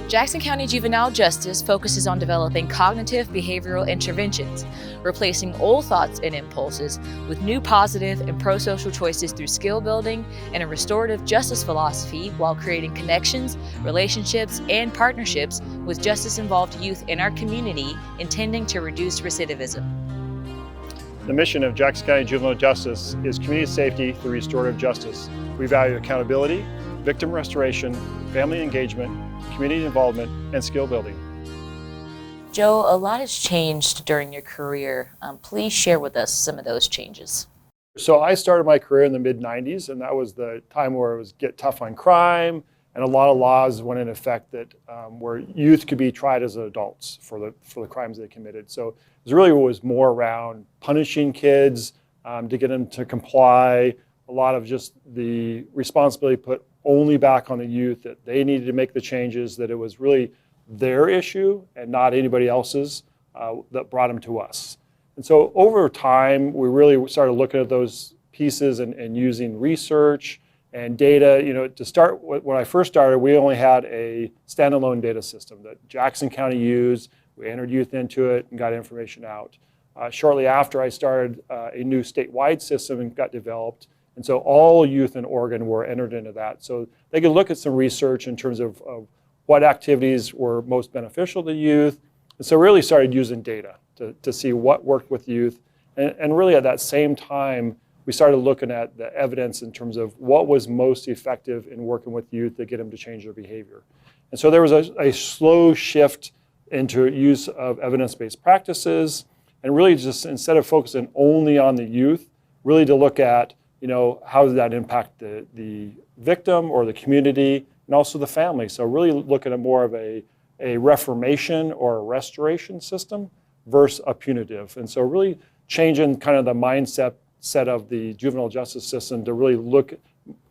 Jackson County Juvenile Justice focuses on developing cognitive behavioral interventions, replacing old thoughts and impulses with new positive and pro-social choices through skill building and a restorative justice philosophy, while creating connections, relationships, and partnerships with justice-involved youth in our community, intending to reduce recidivism. The mission of Jackson County Juvenile Justice is community safety through restorative justice. We value accountability, victim restoration, family engagement, community involvement, and skill building. Joe, a lot has changed during your career. Please share with us some of those changes. So I started my career in the mid-90s, and that was the time where it was get tough on crime, and a lot of laws went in effect that where youth could be tried as adults for the crimes they committed. So it really was more around punishing kids to get them to comply. A lot of just the responsibility put only back on the youth, that they needed to make the changes, that it was really their issue and not anybody else's that brought them to us. And so over time, we really started looking at those pieces and using research and data. You know, to start, when I first started, we only had a standalone data system that Jackson County used. We entered youth into it and got information out. Shortly after, I started a new statewide system and got developed. And so all youth in Oregon were entered into that. So they could look at some research in terms of what activities were most beneficial to youth. And so really started using data to see what worked with youth. And really at that same time, we started looking at the evidence in terms of what was most effective in working with youth to get them to change their behavior. And so there was a slow shift into use of evidence-based practices, and really just instead of focusing only on the youth, really to look at, you know, how does that impact the victim or the community and also the family. So really looking at more of a reformation or a restoration system versus a punitive. And so really changing kind of the mindset of the juvenile justice system to really look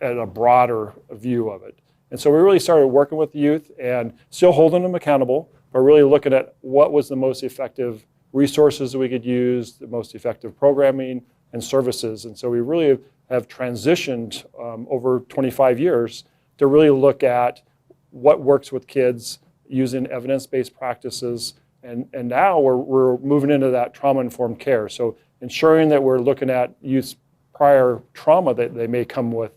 at a broader view of it. And so we really started working with the youth and still holding them accountable, but really looking at what was the most effective resources that we could use, the most effective programming and services. And so we really have transitioned over 25 years to really look at what works with kids using evidence-based practices. And now we're moving into that trauma-informed care. So ensuring that we're looking at youth's prior trauma that they may come with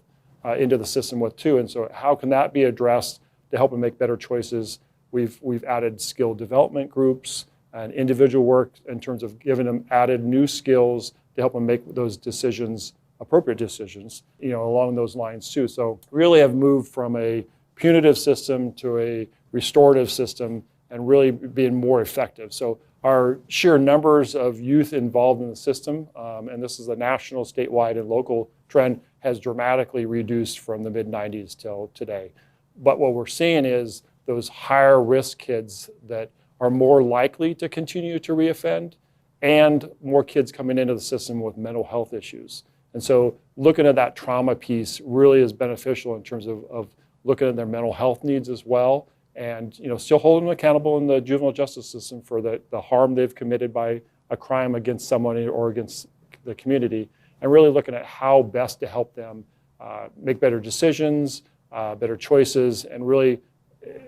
into the system with too. And so how can that be addressed to help them make better choices? We've added skill development groups and individual work in terms of giving them added new skills to help them make those decisions, appropriate decisions, you know, along those lines too. So really have moved from a punitive system to a restorative system and really being more effective. So our sheer numbers of youth involved in the system, and this is a national, statewide, and local trend, has dramatically reduced from the mid-90s till today. But what we're seeing is those higher risk kids that are more likely to continue to reoffend, and more kids coming into the system with mental health issues. And so looking at that trauma piece really is beneficial in terms of looking at their mental health needs as well, and you know, still holding them accountable in the juvenile justice system for the harm they've committed by a crime against someone or against the community, and really looking at how best to help them make better decisions, better choices, and really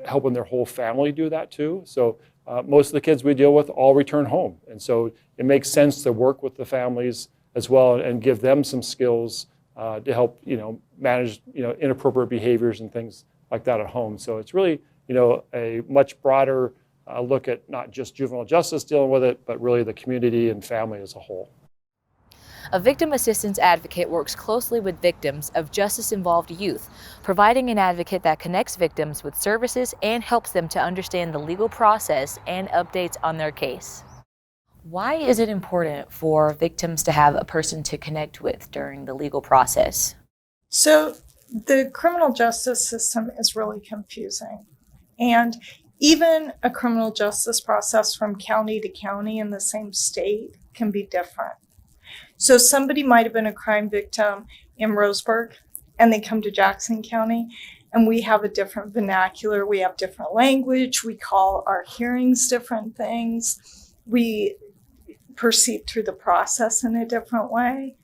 helping their whole family do that too. So most of the kids we deal with all return home. And so it makes sense to work with the families as well and give them some skills to help, you know, manage, you know, inappropriate behaviors and things like that at home. So it's really, you know, a much broader look at not just juvenile justice dealing with it, but really the community and family as a whole. A victim assistance advocate works closely with victims of justice-involved youth, providing an advocate that connects victims with services and helps them to understand the legal process and updates on their case. Why is it important for victims to have a person to connect with during the legal process? So the criminal justice system is really confusing. And even a criminal justice process from county to county in the same state can be different. So somebody might have been a crime victim in Roseburg and they come to Jackson County, and we have a different vernacular. We have different language. We call our hearings different things. We proceed through the process in a different way.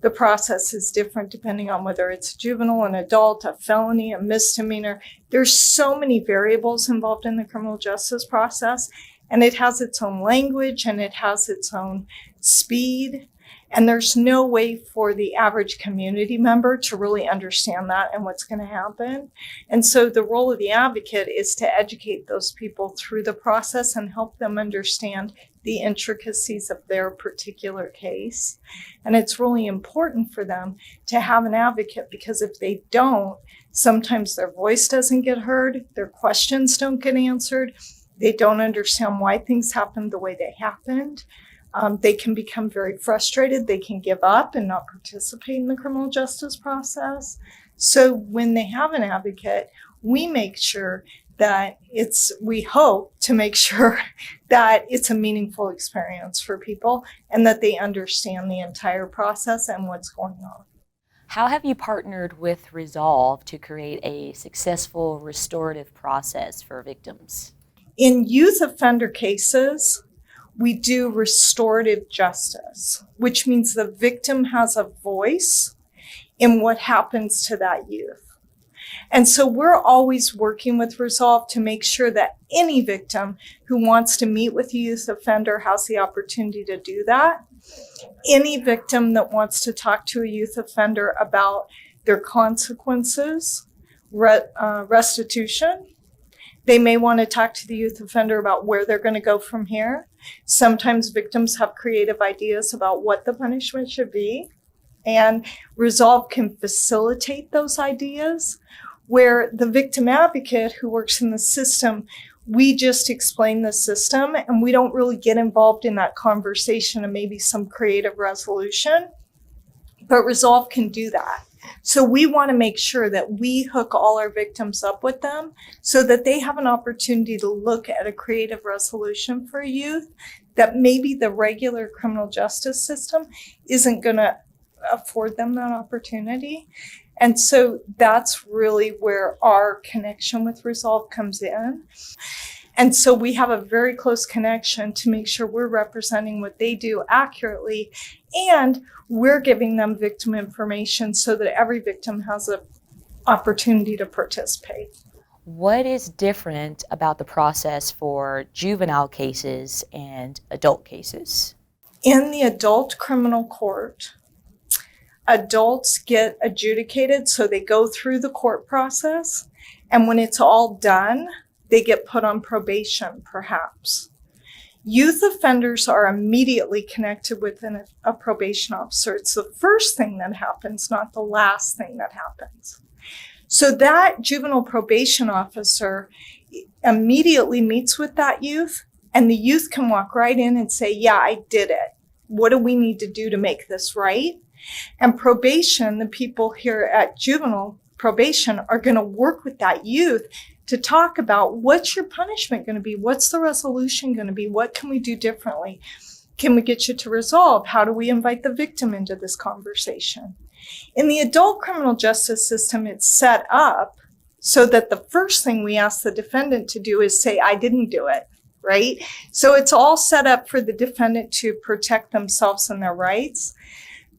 the process is different depending on whether it's a juvenile, an adult, a felony, a misdemeanor. There's so many variables involved in the criminal justice process, and it has its own language and it has its own speed. And there's no way for the average community member to really understand that and what's going to happen. And so the role of the advocate is to educate those people through the process and help them understand the intricacies of their particular case. And it's really important for them to have an advocate, because if they don't, sometimes their voice doesn't get heard, their questions don't get answered, they don't understand why things happened the way they happened. They can become very frustrated. They can give up and not participate in the criminal justice process. So when they have an advocate, we make sure that we hope to make sure that it's a meaningful experience for people and that they understand the entire process and what's going on. How have you partnered with Resolve to create a successful restorative process for victims? In youth offender cases, we do restorative justice, which means the victim has a voice in what happens to that youth. And so we're always working with Resolve to make sure that any victim who wants to meet with a youth offender has the opportunity to do that. Any victim that wants to talk to a youth offender about their consequences, restitution. They may want to talk to the youth offender about where they're going to go from here. Sometimes victims have creative ideas about what the punishment should be, and Resolve can facilitate those ideas, where the victim advocate who works in the system, we just explain the system and we don't really get involved in that conversation and maybe some creative resolution, but Resolve can do that. So we want to make sure that we hook all our victims up with them so that they have an opportunity to look at a creative resolution for youth that maybe the regular criminal justice system isn't going to afford them that opportunity. And so that's really where our connection with Resolve comes in. And so we have a very close connection to make sure we're representing what they do accurately, and we're giving them victim information so that every victim has an opportunity to participate. What is different about the process for juvenile cases and adult cases? In the adult criminal court, adults get adjudicated, so they go through the court process, and when it's all done, they get put on probation, perhaps. Youth offenders are immediately connected with a probation officer. It's the first thing that happens, not the last thing that happens. So that juvenile probation officer immediately meets with that youth, and the youth can walk right in and say, yeah, I did it. What do we need to do to make this right? And probation, the people here at juvenile probation, are going to work with that youth to talk about what's your punishment going to be? What's the resolution going to be? What can we do differently? Can we get you to resolve? How do we invite the victim into this conversation? In the adult criminal justice system, it's set up so that the first thing we ask the defendant to do is say, I didn't do it, right? So it's all set up for the defendant to protect themselves and their rights.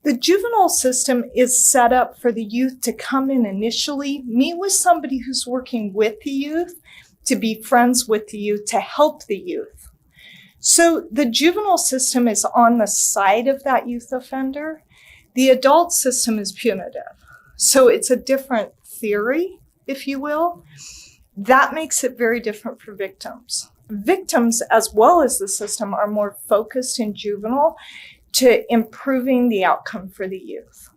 The juvenile system is set up for the youth to come in initially, meet with somebody who's working with the youth, to be friends with the youth, to help the youth. So the juvenile system is on the side of that youth offender. The adult system is punitive. So it's a different theory, if you will. That makes it very different for victims. Victims, as well as the system, are more focused in juvenile to improving the outcome for the youth.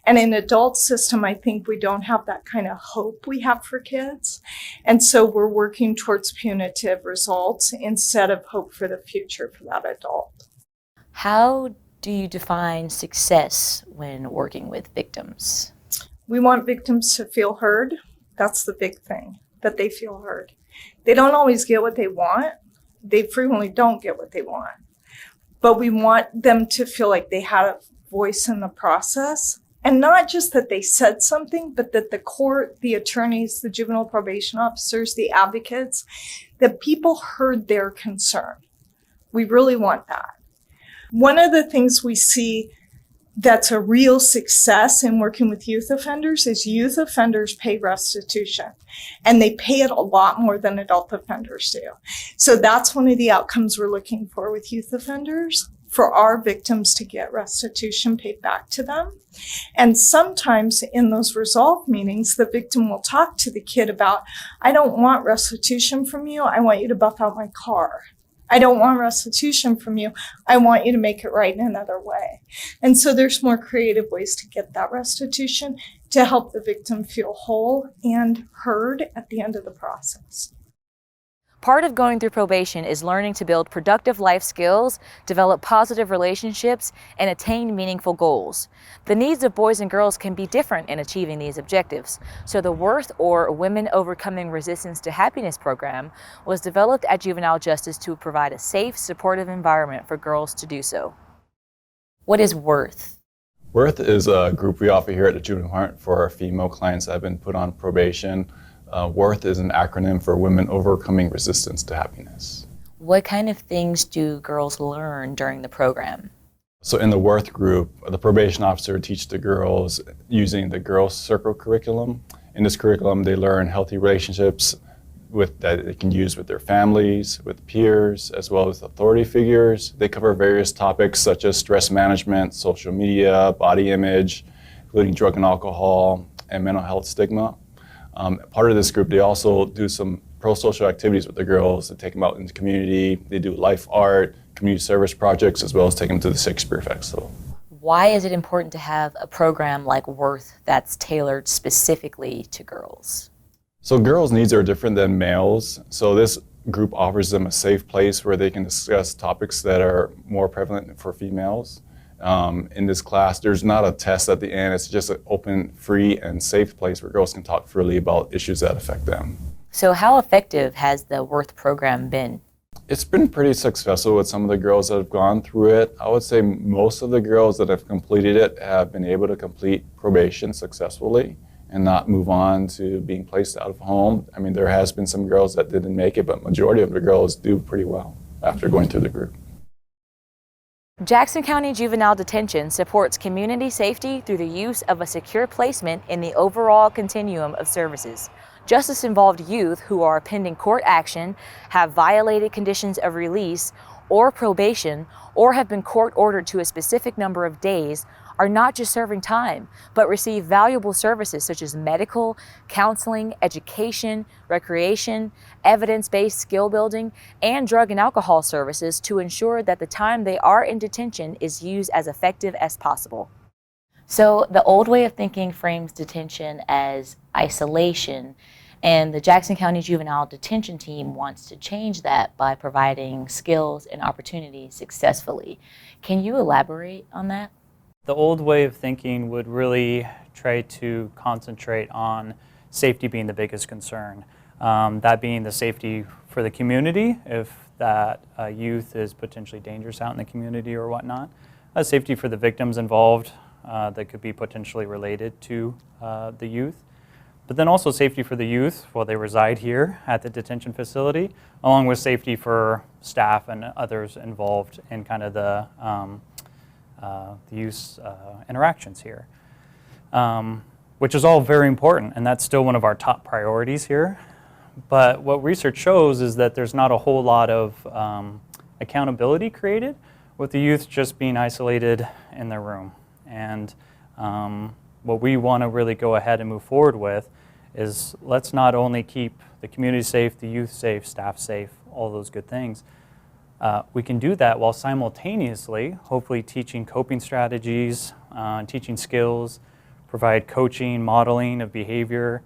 And in adult system, I think we don't have that kind of hope we have for kids. And so we're working towards punitive results instead of hope for the future for that adult. How do you define success when working with victims? We want victims to feel heard. That's the big thing, that they feel heard. They don't always get what they want. They frequently don't get what they want. But we want them to feel like they had a voice in the process. And not just that they said something, but that the court, the attorneys, the juvenile probation officers, the advocates, that people heard their concern. We really want that. One of the things we see that's a real success in working with youth offenders is youth offenders pay restitution, and they pay it a lot more than adult offenders do. So that's one of the outcomes we're looking for with youth offenders, for our victims to get restitution paid back to them. And sometimes in those resolve meetings, the victim will talk to the kid about, I don't want restitution from you. I want you to buff out my car. I don't want restitution from you. I want you to make it right in another way. And so there's more creative ways to get that restitution to help the victim feel whole and heard at the end of the process. Part of going through probation is learning to build productive life skills, develop positive relationships, and attain meaningful goals. The needs of boys and girls can be different in achieving these objectives, so the WORTH, or Women Overcoming Resistance to Happiness program, was developed at Juvenile Justice to provide a safe, supportive environment for girls to do so. What is WORTH? WORTH is a group we offer here at the Juvenile Heart for our female clients that have been put on probation. WORTH is an acronym for Women Overcoming Resistance to Happiness. What kind of things do girls learn during the program? So in the WORTH group, the probation officer teaches the girls using the Girls Circle curriculum. In this curriculum, they learn healthy relationships that they can use with their families, with peers, as well as authority figures. They cover various topics such as stress management, social media, body image, including drug and alcohol, and mental health stigma. Part of this group, they also do some pro-social activities with the girls. They take them out into the community. They do life art, community service projects, as well as take them to the Shakespeare Festival. Why is it important to have a program like WORTH that's tailored specifically to girls? So girls' needs are different than males. So this group offers them a safe place where they can discuss topics that are more prevalent for females. In this class, there's not a test at the end. It's just an open, free, and safe place where girls can talk freely about issues that affect them. So how effective has the WORTH program been? It's been pretty successful with some of the girls that have gone through it. I would say most of the girls that have completed it have been able to complete probation successfully and not move on to being placed out of home. I mean, there has been some girls that didn't make it, but majority of the girls do pretty well after going through the group. Jackson County Juvenile Detention supports community safety through the use of a secure placement in the overall continuum of services. Justice-involved youth who are pending court action, have violated conditions of release or probation, or have been court-ordered to a specific number of days are not just serving time, but receive valuable services such as medical, counseling, education, recreation, evidence-based skill building, and drug and alcohol services to ensure that the time they are in detention is used as effective as possible. So the old way of thinking frames detention as isolation, and the Jackson County Juvenile Detention Team wants to change that by providing skills and opportunities successfully. Can you elaborate on that? The old way of thinking would really try to concentrate on safety being the biggest concern. That being the safety for the community, if that youth is potentially dangerous out in the community or whatnot. Safety for the victims involved that could be potentially related to the youth. But then also safety for the youth while they reside here at the detention facility, along with safety for staff and others involved in kind of the youth interactions here, which is all very important, and that's still one of our top priorities here. But what research shows is that there's not a whole lot of accountability created with the youth just being isolated in their room. And what we want to really go ahead and move forward with is let's not only keep the community safe, the youth safe, staff safe, all those good things. We can do that while simultaneously, hopefully teaching coping strategies, teaching skills, provide coaching, modeling of behavior,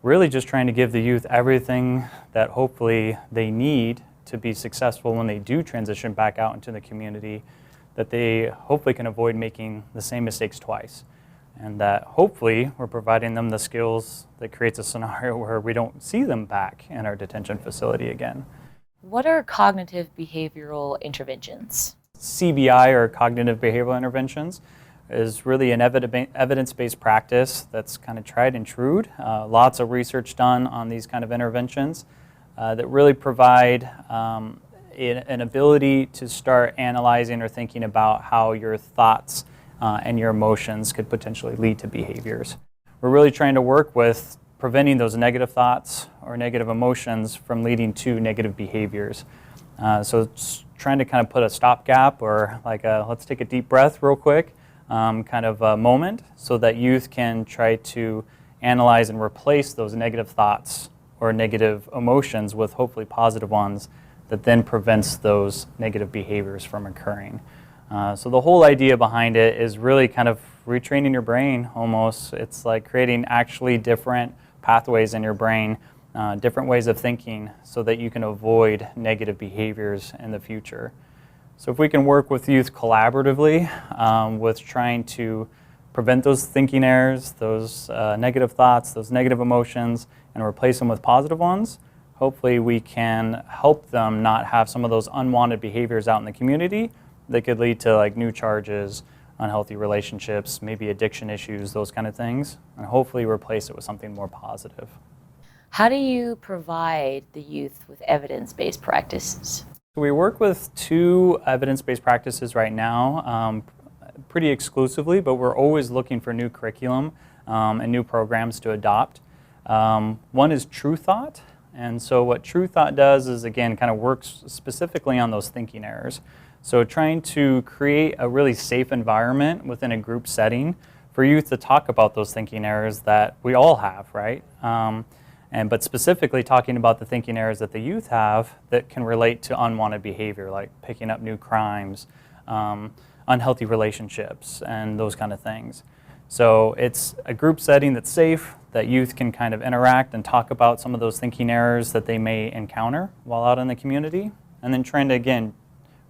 really just trying to give the youth everything that hopefully they need to be successful when they do transition back out into the community, that they hopefully can avoid making the same mistakes twice. And that hopefully we're providing them the skills that creates a scenario where we don't see them back in our detention facility again. What are cognitive behavioral interventions? CBI, or cognitive behavioral interventions, is really an evidence-based practice that's kind of tried and true. Lots of research done on these kind of interventions that really provide an ability to start analyzing or thinking about how your thoughts and your emotions could potentially lead to behaviors. We're really trying to work with preventing those negative thoughts or negative emotions from leading to negative behaviors. So it's trying to kind of put a stopgap or like a let's take a deep breath real quick kind of a moment so that youth can try to analyze and replace those negative thoughts or negative emotions with hopefully positive ones that then prevents those negative behaviors from occurring. So the whole idea behind it is really kind of retraining your brain almost. It's like creating actually different pathways in your brain, different ways of thinking so that you can avoid negative behaviors in the future. So if we can work with youth collaboratively with trying to prevent those thinking errors, those negative thoughts, those negative emotions, and replace them with positive ones, hopefully we can help them not have some of those unwanted behaviors out in the community that could lead to like new charges, unhealthy relationships, maybe addiction issues, those kind of things, and hopefully replace it with something more positive. How do you provide the youth with evidence-based practices? We work with 2 evidence-based practices right now, pretty exclusively, but we're always looking for new curriculum and new programs to adopt. One is True Thought, and so what True Thought does is, again, kind of works specifically on those thinking errors. So trying to create a really safe environment within a group setting for youth to talk about those thinking errors that we all have, right? But specifically talking about the thinking errors that the youth have that can relate to unwanted behavior, like picking up new crimes, unhealthy relationships, and those kind of things. So it's a group setting that's safe, that youth can kind of interact and talk about some of those thinking errors that they may encounter while out in the community, and then trying to, again,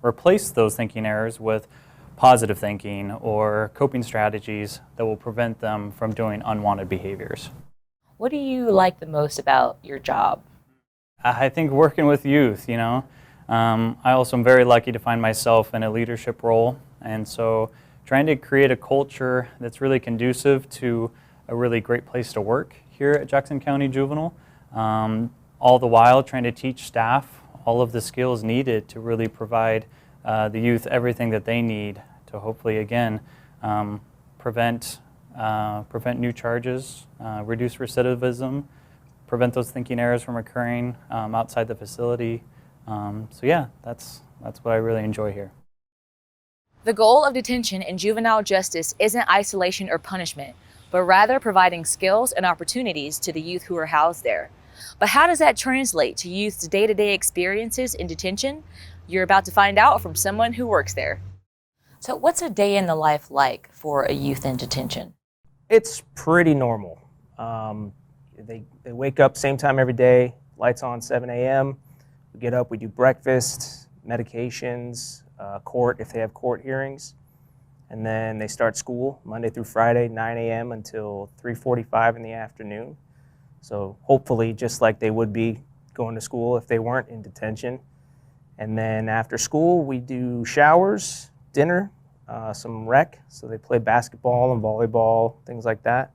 replace those thinking errors with positive thinking or coping strategies that will prevent them from doing unwanted behaviors. What do you like the most about your job? I think working with youth, I also am very lucky to find myself in a leadership role, and so trying to create a culture that's really conducive to a really great place to work here at Jackson County Juvenile, all the while trying to teach staff all of the skills needed to really provide the youth everything that they need to hopefully, again, prevent new charges, reduce recidivism, prevent those thinking errors from occurring outside the facility. So yeah, that's what I really enjoy here. The goal of detention in juvenile justice isn't isolation or punishment, but rather providing skills and opportunities to the youth who are housed there. But how does that translate to youth's day-to-day experiences in detention? You're about to find out from someone who works there. So what's a day in the life like for a youth in detention? It's pretty normal. They wake up same time every day, lights on 7 a.m. We get up, we do breakfast, medications, court if they have court hearings, and then they start school Monday through Friday, 9 a.m. until 3:45 in the afternoon. So hopefully just like they would be going to school if they weren't in detention. And then after school, we do showers, dinner, some rec. So they play basketball and volleyball, things like that.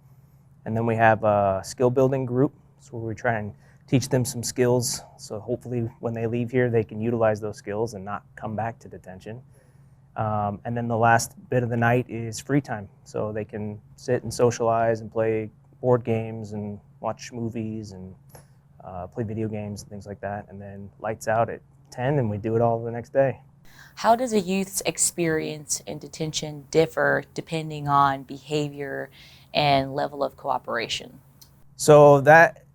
And then we have a skill building group. So we try and teach them some skills. So hopefully when they leave here, they can utilize those skills and not come back to detention. And then the last bit of the night is free time. So they can sit and socialize and play board games and watch movies and play video games and things like that. And then lights out at 10 and we do it all the next day. How does a youth's experience in detention differ depending on behavior and level of cooperation? So that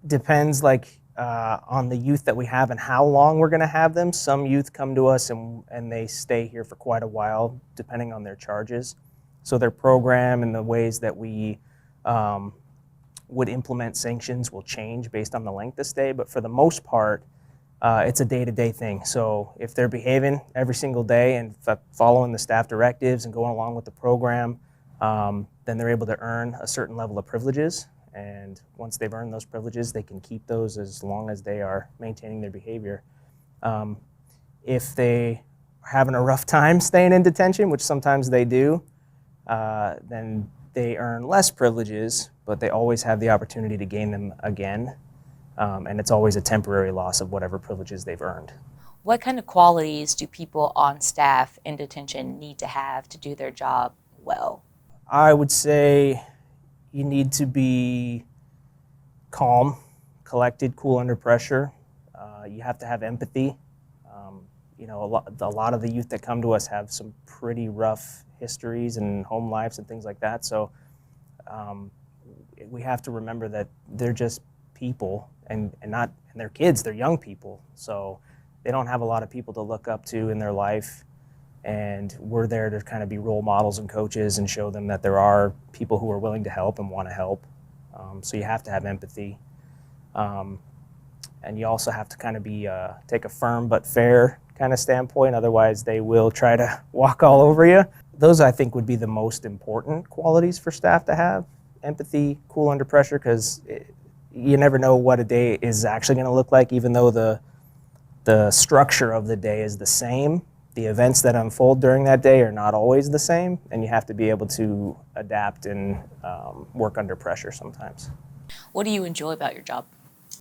depends on the youth that we have and how long we're going to have them. Some youth come to us and they stay here for quite a while depending on their charges. So their program and the ways that we would implement sanctions will change based on the length of stay, but for the most part, it's a day-to-day thing. So if they're behaving every single day and following the staff directives and going along with the program, then they're able to earn a certain level of privileges. And once they've earned those privileges, they can keep those as long as they are maintaining their behavior. If they are having a rough time staying in detention, which sometimes they do, then they earn less privileges, but they always have the opportunity to gain them again. And it's always a temporary loss of whatever privileges they've earned. What kind of qualities do people on staff in detention need to have to do their job well? I would say you need to be calm, collected, cool under pressure. You have to have empathy. A lot of the youth that come to us have some pretty rough histories and home lives and things like that. So we have to remember that they're just people and they're kids, they're young people. So they don't have a lot of people to look up to in their life. And we're there to kind of be role models and coaches and show them that there are people who are willing to help and want to help. So you have to have empathy. And you also have to kind of take a firm but fair kind of standpoint. Otherwise, they will try to walk all over you. Those, I think, would be the most important qualities for staff to have. Empathy, cool under pressure, because you never know what a day is actually going to look like, even though the structure of the day is the same. The events that unfold during that day are not always the same, and you have to be able to adapt and work under pressure sometimes. What do you enjoy about your job?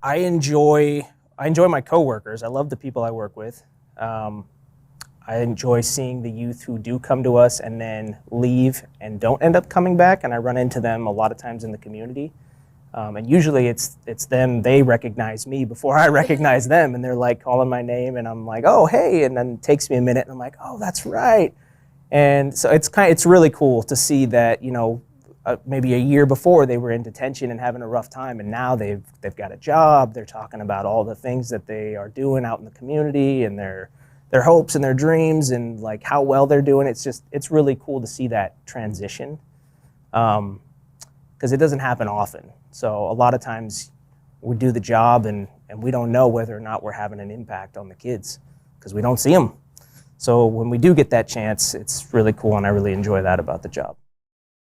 I enjoy my coworkers. I love the people I work with. I enjoy seeing the youth who do come to us and then leave and don't end up coming back, and I run into them a lot of times in the community. And usually it's them, they recognize me before I recognize them, and they're like calling my name, and I'm like, oh, hey, and then it takes me a minute, and I'm like, oh, that's right. And so it's really cool to see that, maybe a year before they were in detention and having a rough time, and now they've got a job. They're talking about all the things that they are doing out in the community and their hopes and their dreams and like how well they're doing. It's really cool to see that transition, because it doesn't happen often. So a lot of times we do the job and we don't know whether or not we're having an impact on the kids because we don't see them. So when we do get that chance, it's really cool, and I really enjoy that about the job.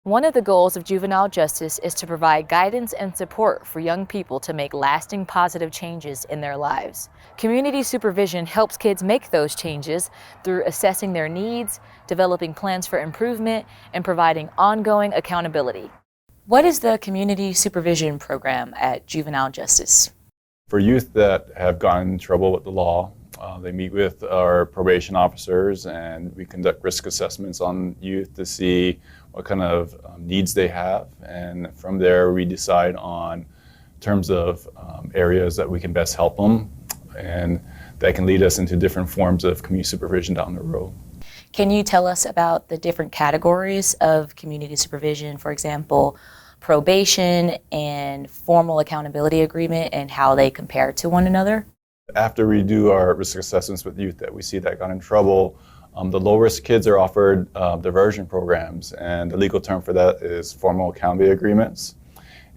One of the goals of juvenile justice is to provide guidance and support for young people to make lasting positive changes in their lives. Community supervision helps kids make those changes through assessing their needs, developing plans for improvement, and providing ongoing accountability. What is the community supervision program at Juvenile Justice? For youth that have gotten in trouble with the law, they meet with our probation officers, and we conduct risk assessments on youth to see what kind of needs they have. And from there, we decide on terms of areas that we can best help them, and that can lead us into different forms of community supervision down the road. Can you tell us about the different categories of community supervision, for example, probation and formal accountability agreement, and how they compare to one another? After we do our risk assessments with youth that we see that got in trouble, the low-risk kids are offered diversion programs, and the legal term for that is formal accountability agreements.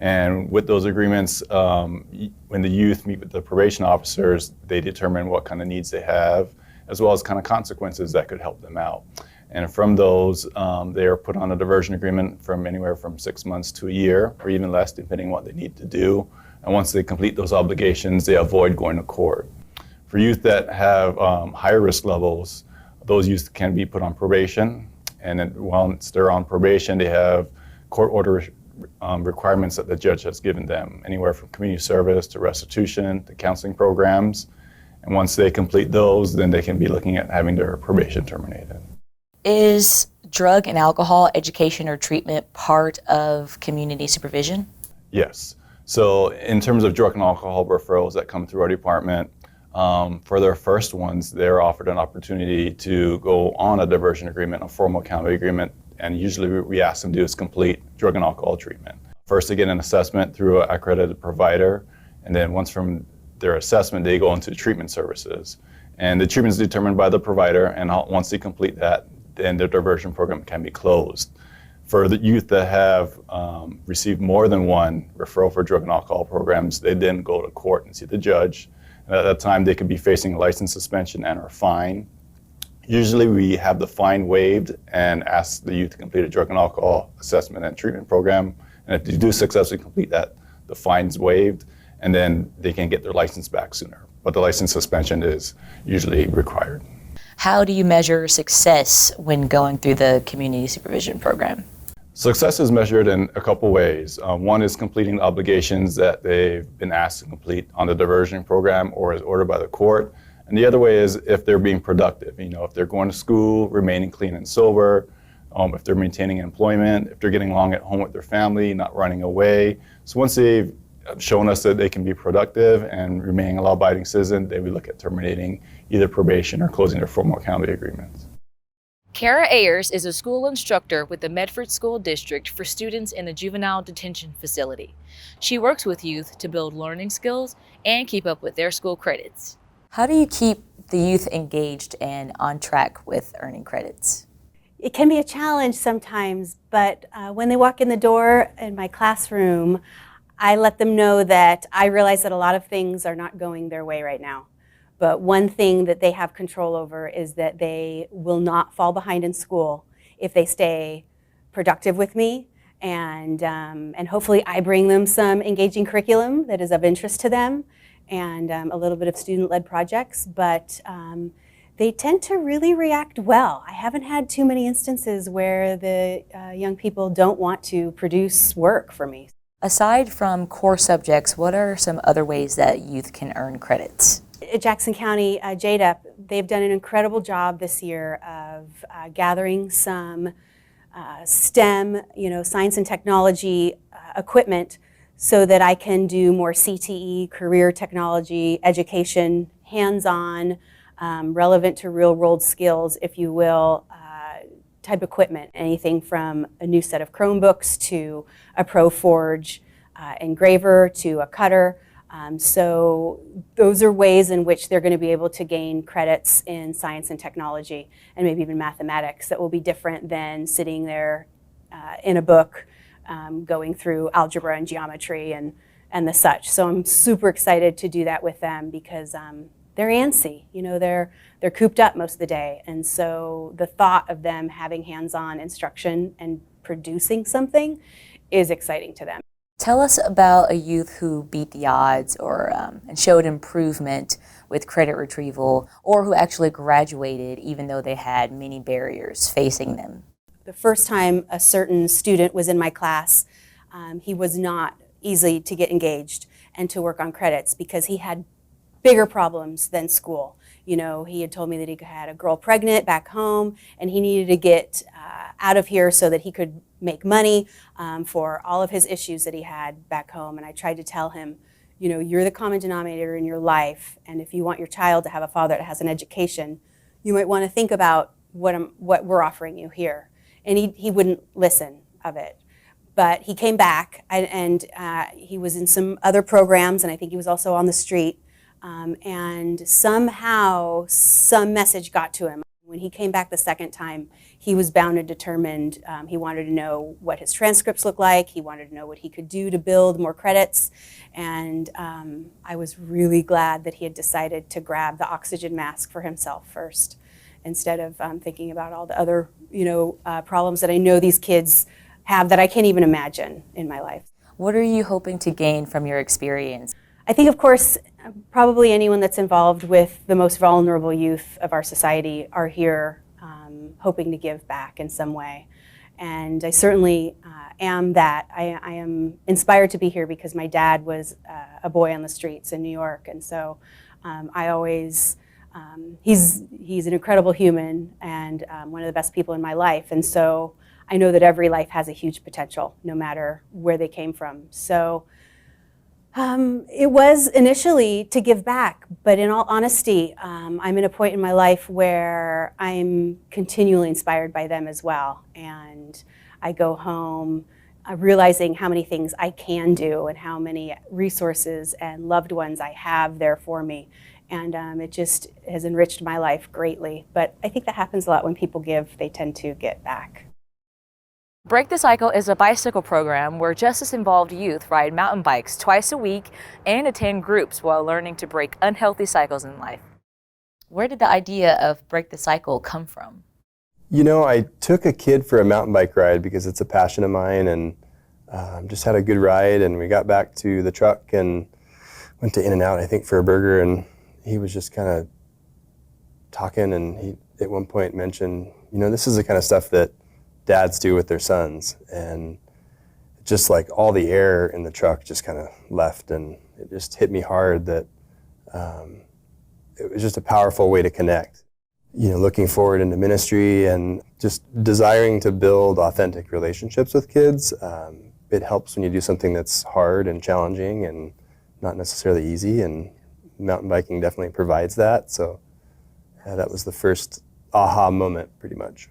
And with those agreements, when the youth meet with the probation officers, they determine what kind of needs they have, as well as kind of consequences that could help them out. And from those, they are put on a diversion agreement from anywhere from 6 months to a year, or even less, depending on what they need to do. And once they complete those obligations, they avoid going to court. For youth that have higher risk levels, those youth can be put on probation. And then once they're on probation, they have court order requirements that the judge has given them, anywhere from community service to restitution to counseling programs. And once they complete those, then they can be looking at having their probation terminated. Is drug and alcohol education or treatment part of community supervision? Yes. So in terms of drug and alcohol referrals that come through our department, for their first ones, they're offered an opportunity to go on a diversion agreement, a formal accountability agreement, and usually we ask them to do is complete drug and alcohol treatment. First, they get an assessment through an accredited provider, and then once from their assessment, they go into treatment services. And the treatment is determined by the provider, and once they complete that, then their diversion program can be closed. For the youth that have received more than one referral for drug and alcohol programs, they then go to court and see the judge. And at that time, they could be facing a license suspension and or fine. Usually we have the fine waived and ask the youth to complete a drug and alcohol assessment and treatment program. And if they do successfully complete that, the fine's waived, and then they can get their license back sooner. But the license suspension is usually required. How do you measure success when going through the community supervision program? Success is measured in a couple ways. One is completing the obligations that they've been asked to complete on the diversion program or as ordered by the court. And the other way is if they're being productive, if they're going to school, remaining clean and sober, if they're maintaining employment, if they're getting along at home with their family, not running away. So once they've shown us that they can be productive and remaining a law-abiding citizen, then we look at terminating either probation or closing their formal county agreements. Kara Ayers is a school instructor with the Medford School District for students in the juvenile detention facility. She works with youth to build learning skills and keep up with their school credits. How do you keep the youth engaged and on track with earning credits? It can be a challenge sometimes, but when they walk in the door in my classroom, I let them know that I realize that a lot of things are not going their way right now. But one thing that they have control over is that they will not fall behind in school if they stay productive with me. And hopefully I bring them some engaging curriculum that is of interest to them and a little bit of student-led projects. But they tend to really react well. I haven't had too many instances where the young people don't want to produce work for me. Aside from core subjects, what are some other ways that youth can earn credits? At Jackson County JDEP, they've done an incredible job this year of gathering some STEM, science and technology equipment so that I can do more CTE, career technology, education, hands-on, relevant to real-world skills, if you will, type equipment. Anything from a new set of Chromebooks to a ProForge engraver to a cutter. So those are ways in which they're going to be able to gain credits in science and technology and maybe even mathematics that will be different than sitting there in a book going through algebra and geometry and the such. So I'm super excited to do that with them because they're antsy. They're cooped up most of the day. And so the thought of them having hands-on instruction and producing something is exciting to them. Tell us about a youth who beat the odds or and showed improvement with credit retrieval, or who actually graduated even though they had many barriers facing them. The first time a certain student was in my class, he was not easy to get engaged and to work on credits because he had bigger problems than school. He had told me that he had a girl pregnant back home and he needed to get out of here so that he could make money for all of his issues that he had back home. And I tried to tell him, you're the common denominator in your life, and if you want your child to have a father that has an education, you might want to think about what we're offering you here. And he wouldn't listen of it. But he came back and he was in some other programs, and I think he was also on the street. And somehow some message got to him. When he came back the second time, he was bound and determined. He wanted to know what his transcripts looked like. He wanted to know what he could do to build more credits. And I was really glad that he had decided to grab the oxygen mask for himself first, instead of thinking about all the other problems that I know these kids have that I can't even imagine in my life. What are you hoping to gain from your experience? I think, of course, probably anyone that's involved with the most vulnerable youth of our society are here hoping to give back in some way. And I certainly am that. I am inspired to be here because my dad was a boy on the streets in New York. And so I always, he's an incredible human and one of the best people in my life. And so I know that every life has a huge potential, no matter where they came from. So it was initially to give back, but in all honesty, I'm at a point in my life where I'm continually inspired by them as well. And I go home realizing how many things I can do and how many resources and loved ones I have there for me. And it just has enriched my life greatly. But I think that happens a lot when people give, they tend to get back. Break the Cycle is a bicycle program where justice-involved youth ride mountain bikes twice a week and attend groups while learning to break unhealthy cycles in life. Where did the idea of Break the Cycle come from? I took a kid for a mountain bike ride because it's a passion of mine, and just had a good ride, and we got back to the truck and went to In-N-Out, I think, for a burger, and he was just kind of talking, and he at one point mentioned, this is the kind of stuff that dads do with their sons, and just like all the air in the truck just kind of left, and it just hit me hard that it was just a powerful way to connect. looking forward into ministry and just desiring to build authentic relationships with kids. It helps when you do something that's hard and challenging and not necessarily easy, and mountain biking definitely provides that. So that was the first aha moment, pretty much.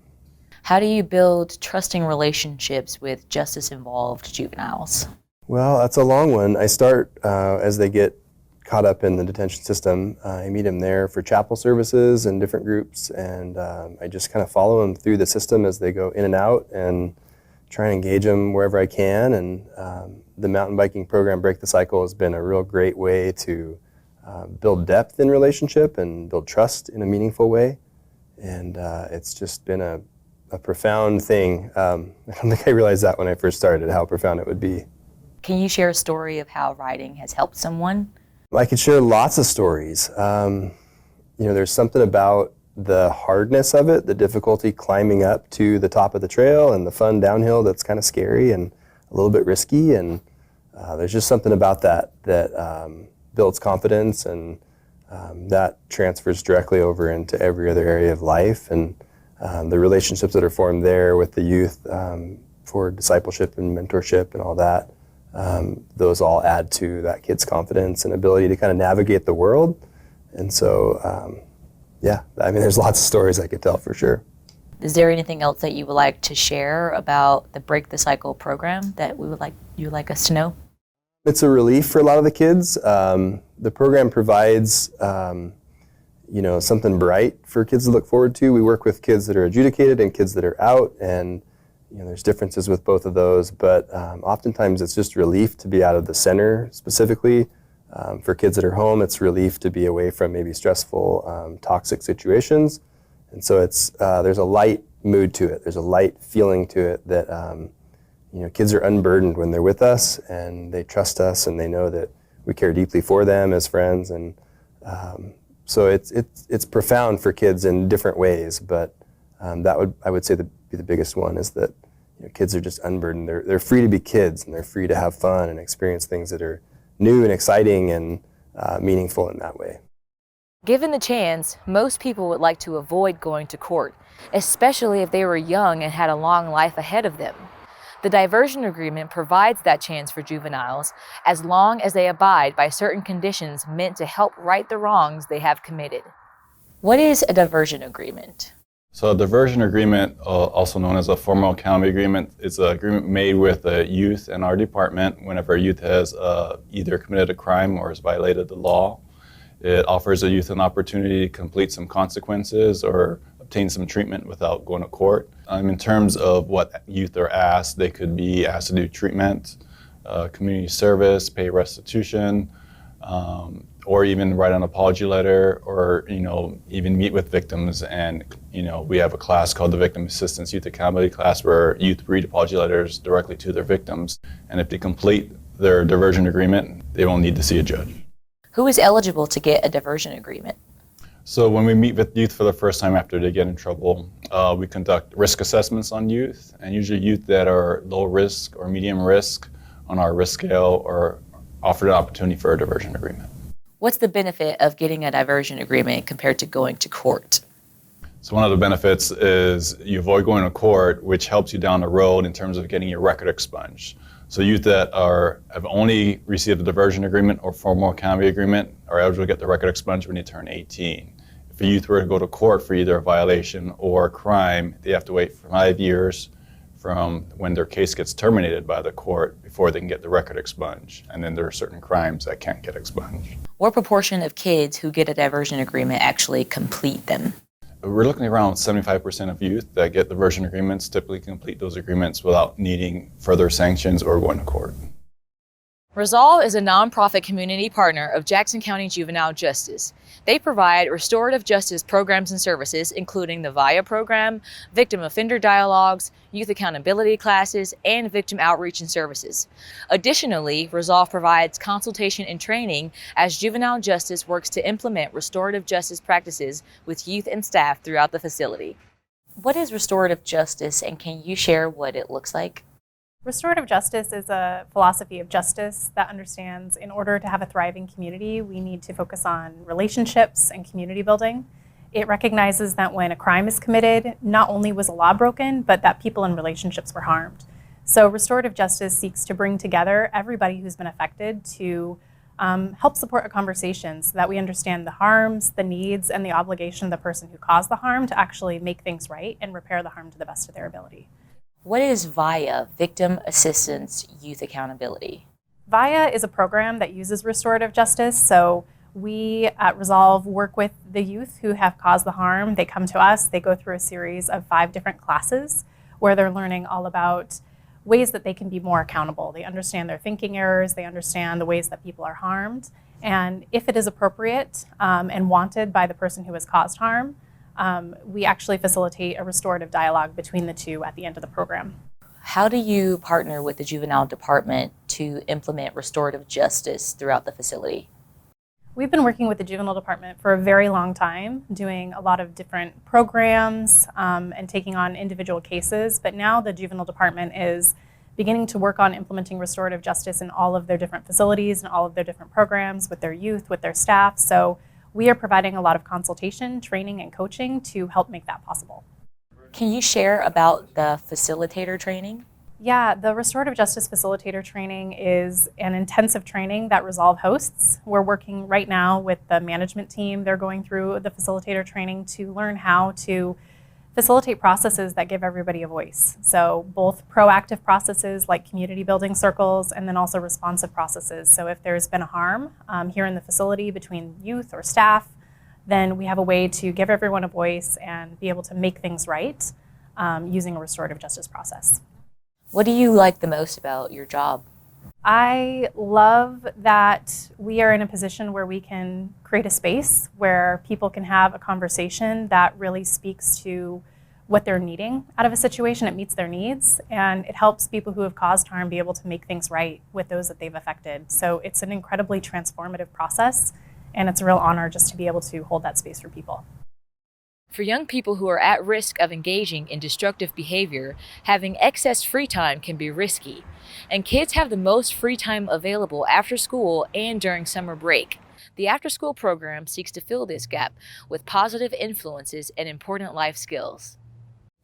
How do you build trusting relationships with justice-involved juveniles? Well, that's a long one. I start as they get caught up in the detention system. I meet them there for chapel services and different groups, and I just kind of follow them through the system as they go in and out and try and engage them wherever I can. And the mountain biking program, Break the Cycle, has been a real great way to build depth in relationship and build trust in a meaningful way. And it's just been a profound thing. I don't think I realized that when I first started, how profound it would be. Can you share a story of how riding has helped someone? I could share lots of stories. There's something about the hardness of it, the difficulty climbing up to the top of the trail and the fun downhill that's kind of scary and a little bit risky. And there's just something about that builds confidence, and that transfers directly over into every other area of life. And the relationships that are formed there with the youth for discipleship and mentorship and all that, those all add to that kid's confidence and ability to kind of navigate the world. And so, there's lots of stories I could tell for sure. Is there anything else that you would like to share about the Break the Cycle program that you would like us to know? It's a relief for a lot of the kids. The program provides something bright for kids to look forward to. We work with kids that are adjudicated and kids that are out, and there's differences with both of those, but oftentimes it's just relief to be out of the center specifically. For kids that are home, it's relief to be away from maybe stressful, toxic situations. And so there's a light mood to it. There's a light feeling to it that kids are unburdened when they're with us, and they trust us, and they know that we care deeply for them as friends. And so it's profound for kids in different ways, but I would say be the biggest one is that kids are just unburdened. They're free to be kids, and they're free to have fun and experience things that are new and exciting and meaningful in that way. Given the chance, most people would like to avoid going to court, especially if they were young and had a long life ahead of them. The Diversion Agreement provides that chance for juveniles as long as they abide by certain conditions meant to help right the wrongs they have committed. What is a diversion agreement? So a diversion agreement, also known as a formal accountability agreement, is an agreement made with a youth in our department whenever a youth has either committed a crime or has violated the law. It offers a youth an opportunity to complete some consequences or obtain some treatment without going to court. In terms of what youth are asked, they could be asked to do treatment, community service, pay restitution, or even write an apology letter, or even meet with victims. And we have a class called the Victim Assistance Youth Accountability class where youth read apology letters directly to their victims. And if they complete their diversion agreement, they won't need to see a judge. Who is eligible to get a diversion agreement? So when we meet with youth for the first time after they get in trouble, we conduct risk assessments on youth, and usually youth that are low risk or medium risk on our risk scale are offered an opportunity for a diversion agreement. What's the benefit of getting a diversion agreement compared to going to court? So one of the benefits is you avoid going to court, which helps you down the road in terms of getting your record expunged. So youth that have only received a diversion agreement or formal accountability agreement are eligible to get the record expunged when they turn 18. If a youth were to go to court for either a violation or a crime, they have to wait for 5 years from when their case gets terminated by the court before they can get the record expunged. And then there are certain crimes that can't get expunged. What proportion of kids who get a diversion agreement actually complete them? We're looking around 75% of youth that get diversion agreements typically complete those agreements without needing further sanctions or going to court. Resolve is a nonprofit community partner of Jackson County Juvenile Justice. They provide restorative justice programs and services, including the VIA program, victim offender dialogues, youth accountability classes, and victim outreach and services. Additionally, Resolve provides consultation and training as Juvenile Justice works to implement restorative justice practices with youth and staff throughout the facility. What is restorative justice, and can you share what it looks like? Restorative justice is a philosophy of justice that understands in order to have a thriving community, we need to focus on relationships and community building. It recognizes that when a crime is committed, not only was a law broken, but that people in relationships were harmed. So restorative justice seeks to bring together everybody who's been affected to help support a conversation so that we understand the harms, the needs, and the obligation of the person who caused the harm to actually make things right and repair the harm to the best of their ability. What is VIA, Victim Assistance Youth Accountability? VIA is a program that uses restorative justice. So we at Resolve work with the youth who have caused the harm. They come to us, they go through a series of 5 different classes where they're learning all about ways that they can be more accountable. They understand their thinking errors, they understand the ways that people are harmed, and if it is appropriate and wanted by the person who has caused harm, we actually facilitate a restorative dialogue between the two at the end of the program. How do you partner with the juvenile department to implement restorative justice throughout the facility? We've been working with the juvenile department for a very long time, doing a lot of different programs and taking on individual cases, but now the juvenile department is beginning to work on implementing restorative justice in all of their different facilities and all of their different programs with their youth, with their staff. So we are providing a lot of consultation, training, and coaching to help make that possible. Can you share about the facilitator training? Yeah, the Restorative Justice Facilitator training is an intensive training that Resolve hosts. We're working right now with the management team. They're going through the facilitator training to learn how to facilitate processes that give everybody a voice. So both proactive processes like community building circles and then also responsive processes. So if there's been a harm here in the facility between youth or staff, then we have a way to give everyone a voice and be able to make things right using a restorative justice process. What do you like the most about your job? I love that we are in a position where we can create a space where people can have a conversation that really speaks to what they're needing out of a situation. It meets their needs, and it helps people who have caused harm be able to make things right with those that they've affected. So it's an incredibly transformative process, and it's a real honor just to be able to hold that space for people. For young people who are at risk of engaging in destructive behavior, having excess free time can be risky. And kids have the most free time available after school and during summer break. The after-school program seeks to fill this gap with positive influences and important life skills.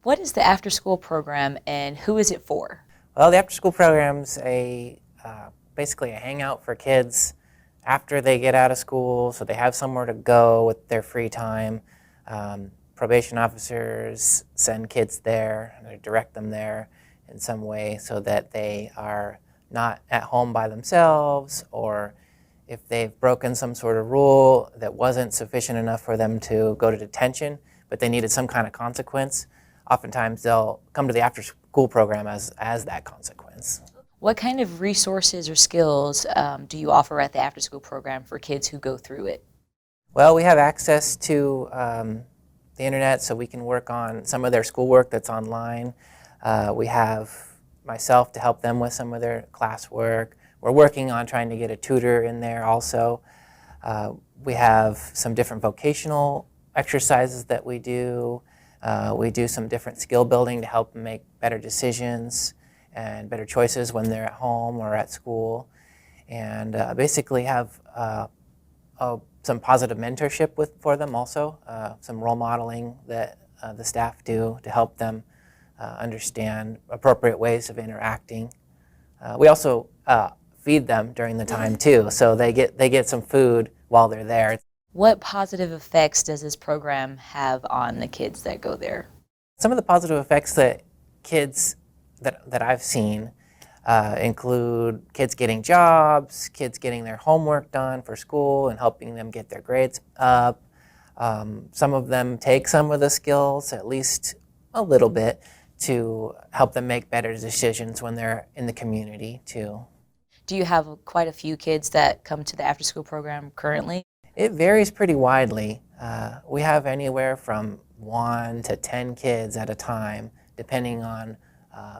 What is the after-school program and who is it for? Well, the after-school program's basically a hangout for kids after they get out of school, so they have somewhere to go with their free time. Probation officers send kids there and they direct them there in some way so that they are not at home by themselves, or if they've broken some sort of rule that wasn't sufficient enough for them to go to detention, but they needed some kind of consequence, oftentimes they'll come to the after-school program as that consequence. What kind of resources or skills do you offer at the after-school program for kids who go through it? Well, we have access to the internet, so we can work on some of their schoolwork that's online. We have myself to help them with some of their classwork. We're working on trying to get a tutor in there also. We have some different vocational exercises that we do. We do some different skill building to help them make better decisions and better choices when they're at home or at school. And basically have some positive mentorship for them also, some role modeling that the staff do to help them understand appropriate ways of interacting. We also feed them during the time too, so they get some food while they're there. What positive effects does this program have on the kids that go there? Some of the positive effects that kids that I've seen include kids getting jobs, kids getting their homework done for school and helping them get their grades up. Some of them take some of the skills, at least a little bit, to help them make better decisions when they're in the community too. Do you have quite a few kids that come to the after-school program currently? It varies pretty widely. We have anywhere from 1 to 10 kids at a time, depending on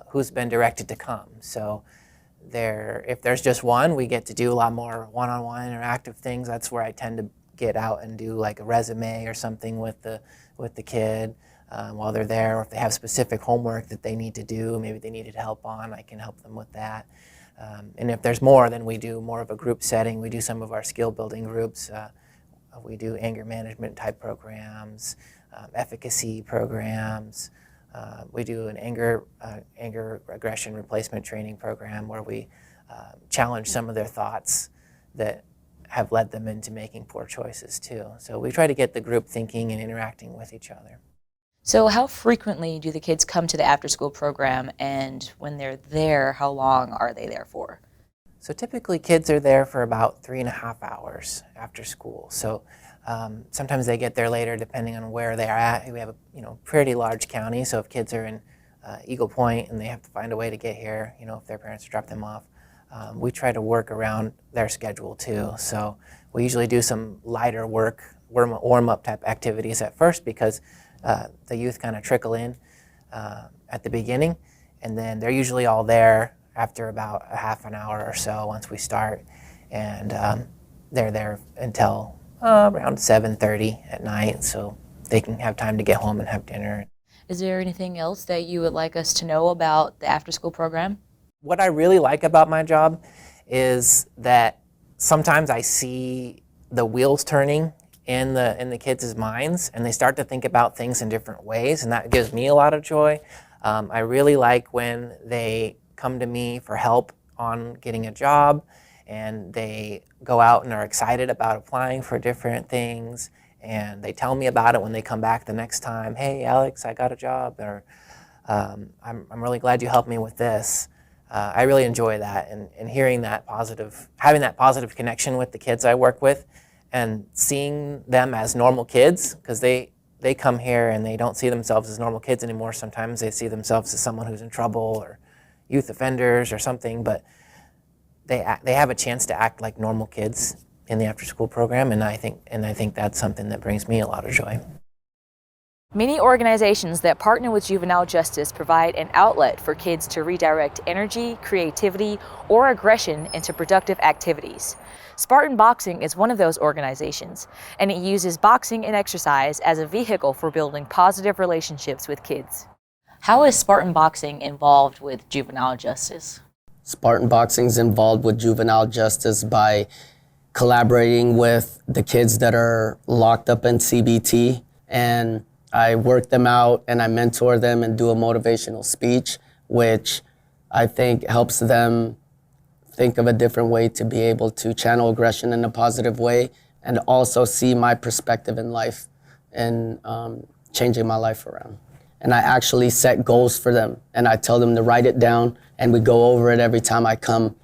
who's been directed to come. So if there's just one, we get to do a lot more one-on-one interactive things. That's where I tend to get out and do like a resume or something with the kid while they're there, or if they have specific homework that they need to do, maybe they needed help on, I can help them with that. And if there's more, then we do more of a group setting. We do some of our skill building groups We do anger management type programs, efficacy programs. We do an anger aggression replacement training program where we challenge some of their thoughts that have led them into making poor choices too. So we try to get the group thinking and interacting with each other. So how frequently do the kids come to the after-school program, and when they're there, how long are they there for? So typically kids are there for about 3.5 hours after school. So sometimes they get there later depending on where they are at. We have a pretty large county, so if kids are in Eagle Point and they have to find a way to get here, if their parents drop them off, we try to work around their schedule too. So we usually do some lighter work, warm-up type activities at first because the youth kind of trickle in at the beginning, and then they're usually all there after about a half an hour or so once we start, and they're there until around 7:30 at night, so they can have time to get home and have dinner. Is there anything else that you would like us to know about the after-school program? What I really like about my job is that sometimes I see the wheels turning in the kids' minds, and they start to think about things in different ways, and that gives me a lot of joy. I really like when they come to me for help on getting a job, and they go out and are excited about applying for different things, and they tell me about it when they come back the next time. Hey, Alex, I got a job, or I'm really glad you helped me with this. I really enjoy that, and hearing that having that positive connection with the kids I work with, and seeing them as normal kids, because they come here and they don't see themselves as normal kids anymore. Sometimes they see themselves as someone who's in trouble or youth offenders or something, but they have a chance to act like normal kids in the after-school program, and I think that's something that brings me a lot of joy. Many organizations that partner with juvenile justice provide an outlet for kids to redirect energy, creativity, or aggression into productive activities. Spartan Boxing is one of those organizations, and it uses boxing and exercise as a vehicle for building positive relationships with kids. How is Spartan Boxing involved with juvenile justice? Spartan Boxing is involved with juvenile justice by collaborating with the kids that are locked up in CBT, and I work them out and I mentor them and do a motivational speech, which I think helps them think of a different way to be able to channel aggression in a positive way, and also see my perspective in life and changing my life around. And I actually set goals for them, and I tell them to write it down, and we go over it every time I come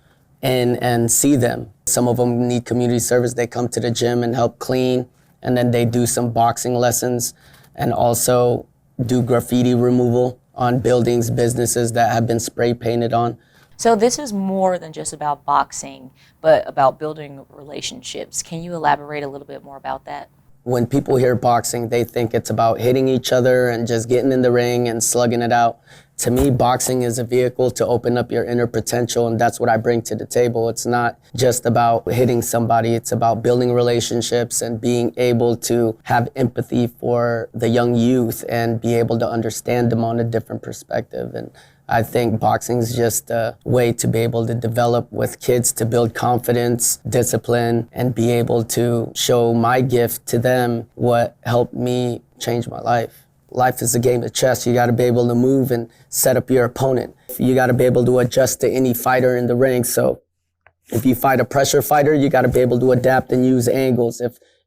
in and see them. Some of them need community service. They come to the gym and help clean, and then they do some boxing lessons and also do graffiti removal on buildings, businesses that have been spray painted on. So this is more than just about boxing, but about building relationships. Can you elaborate a little bit more about that? When people hear boxing, they think it's about hitting each other and just getting in the ring and slugging it out. To me, boxing is a vehicle to open up your inner potential, and that's what I bring to the table. It's not just about hitting somebody, it's about building relationships and being able to have empathy for the young youth and be able to understand them on a different perspective. And I think boxing is just a way to be able to develop with kids to build confidence, discipline, and be able to show my gift to them what helped me change my life. Life is a game of chess. You got to be able to move and set up your opponent. You got to be able to adjust to any fighter in the ring. So if you fight a pressure fighter, you got to be able to adapt and use angles.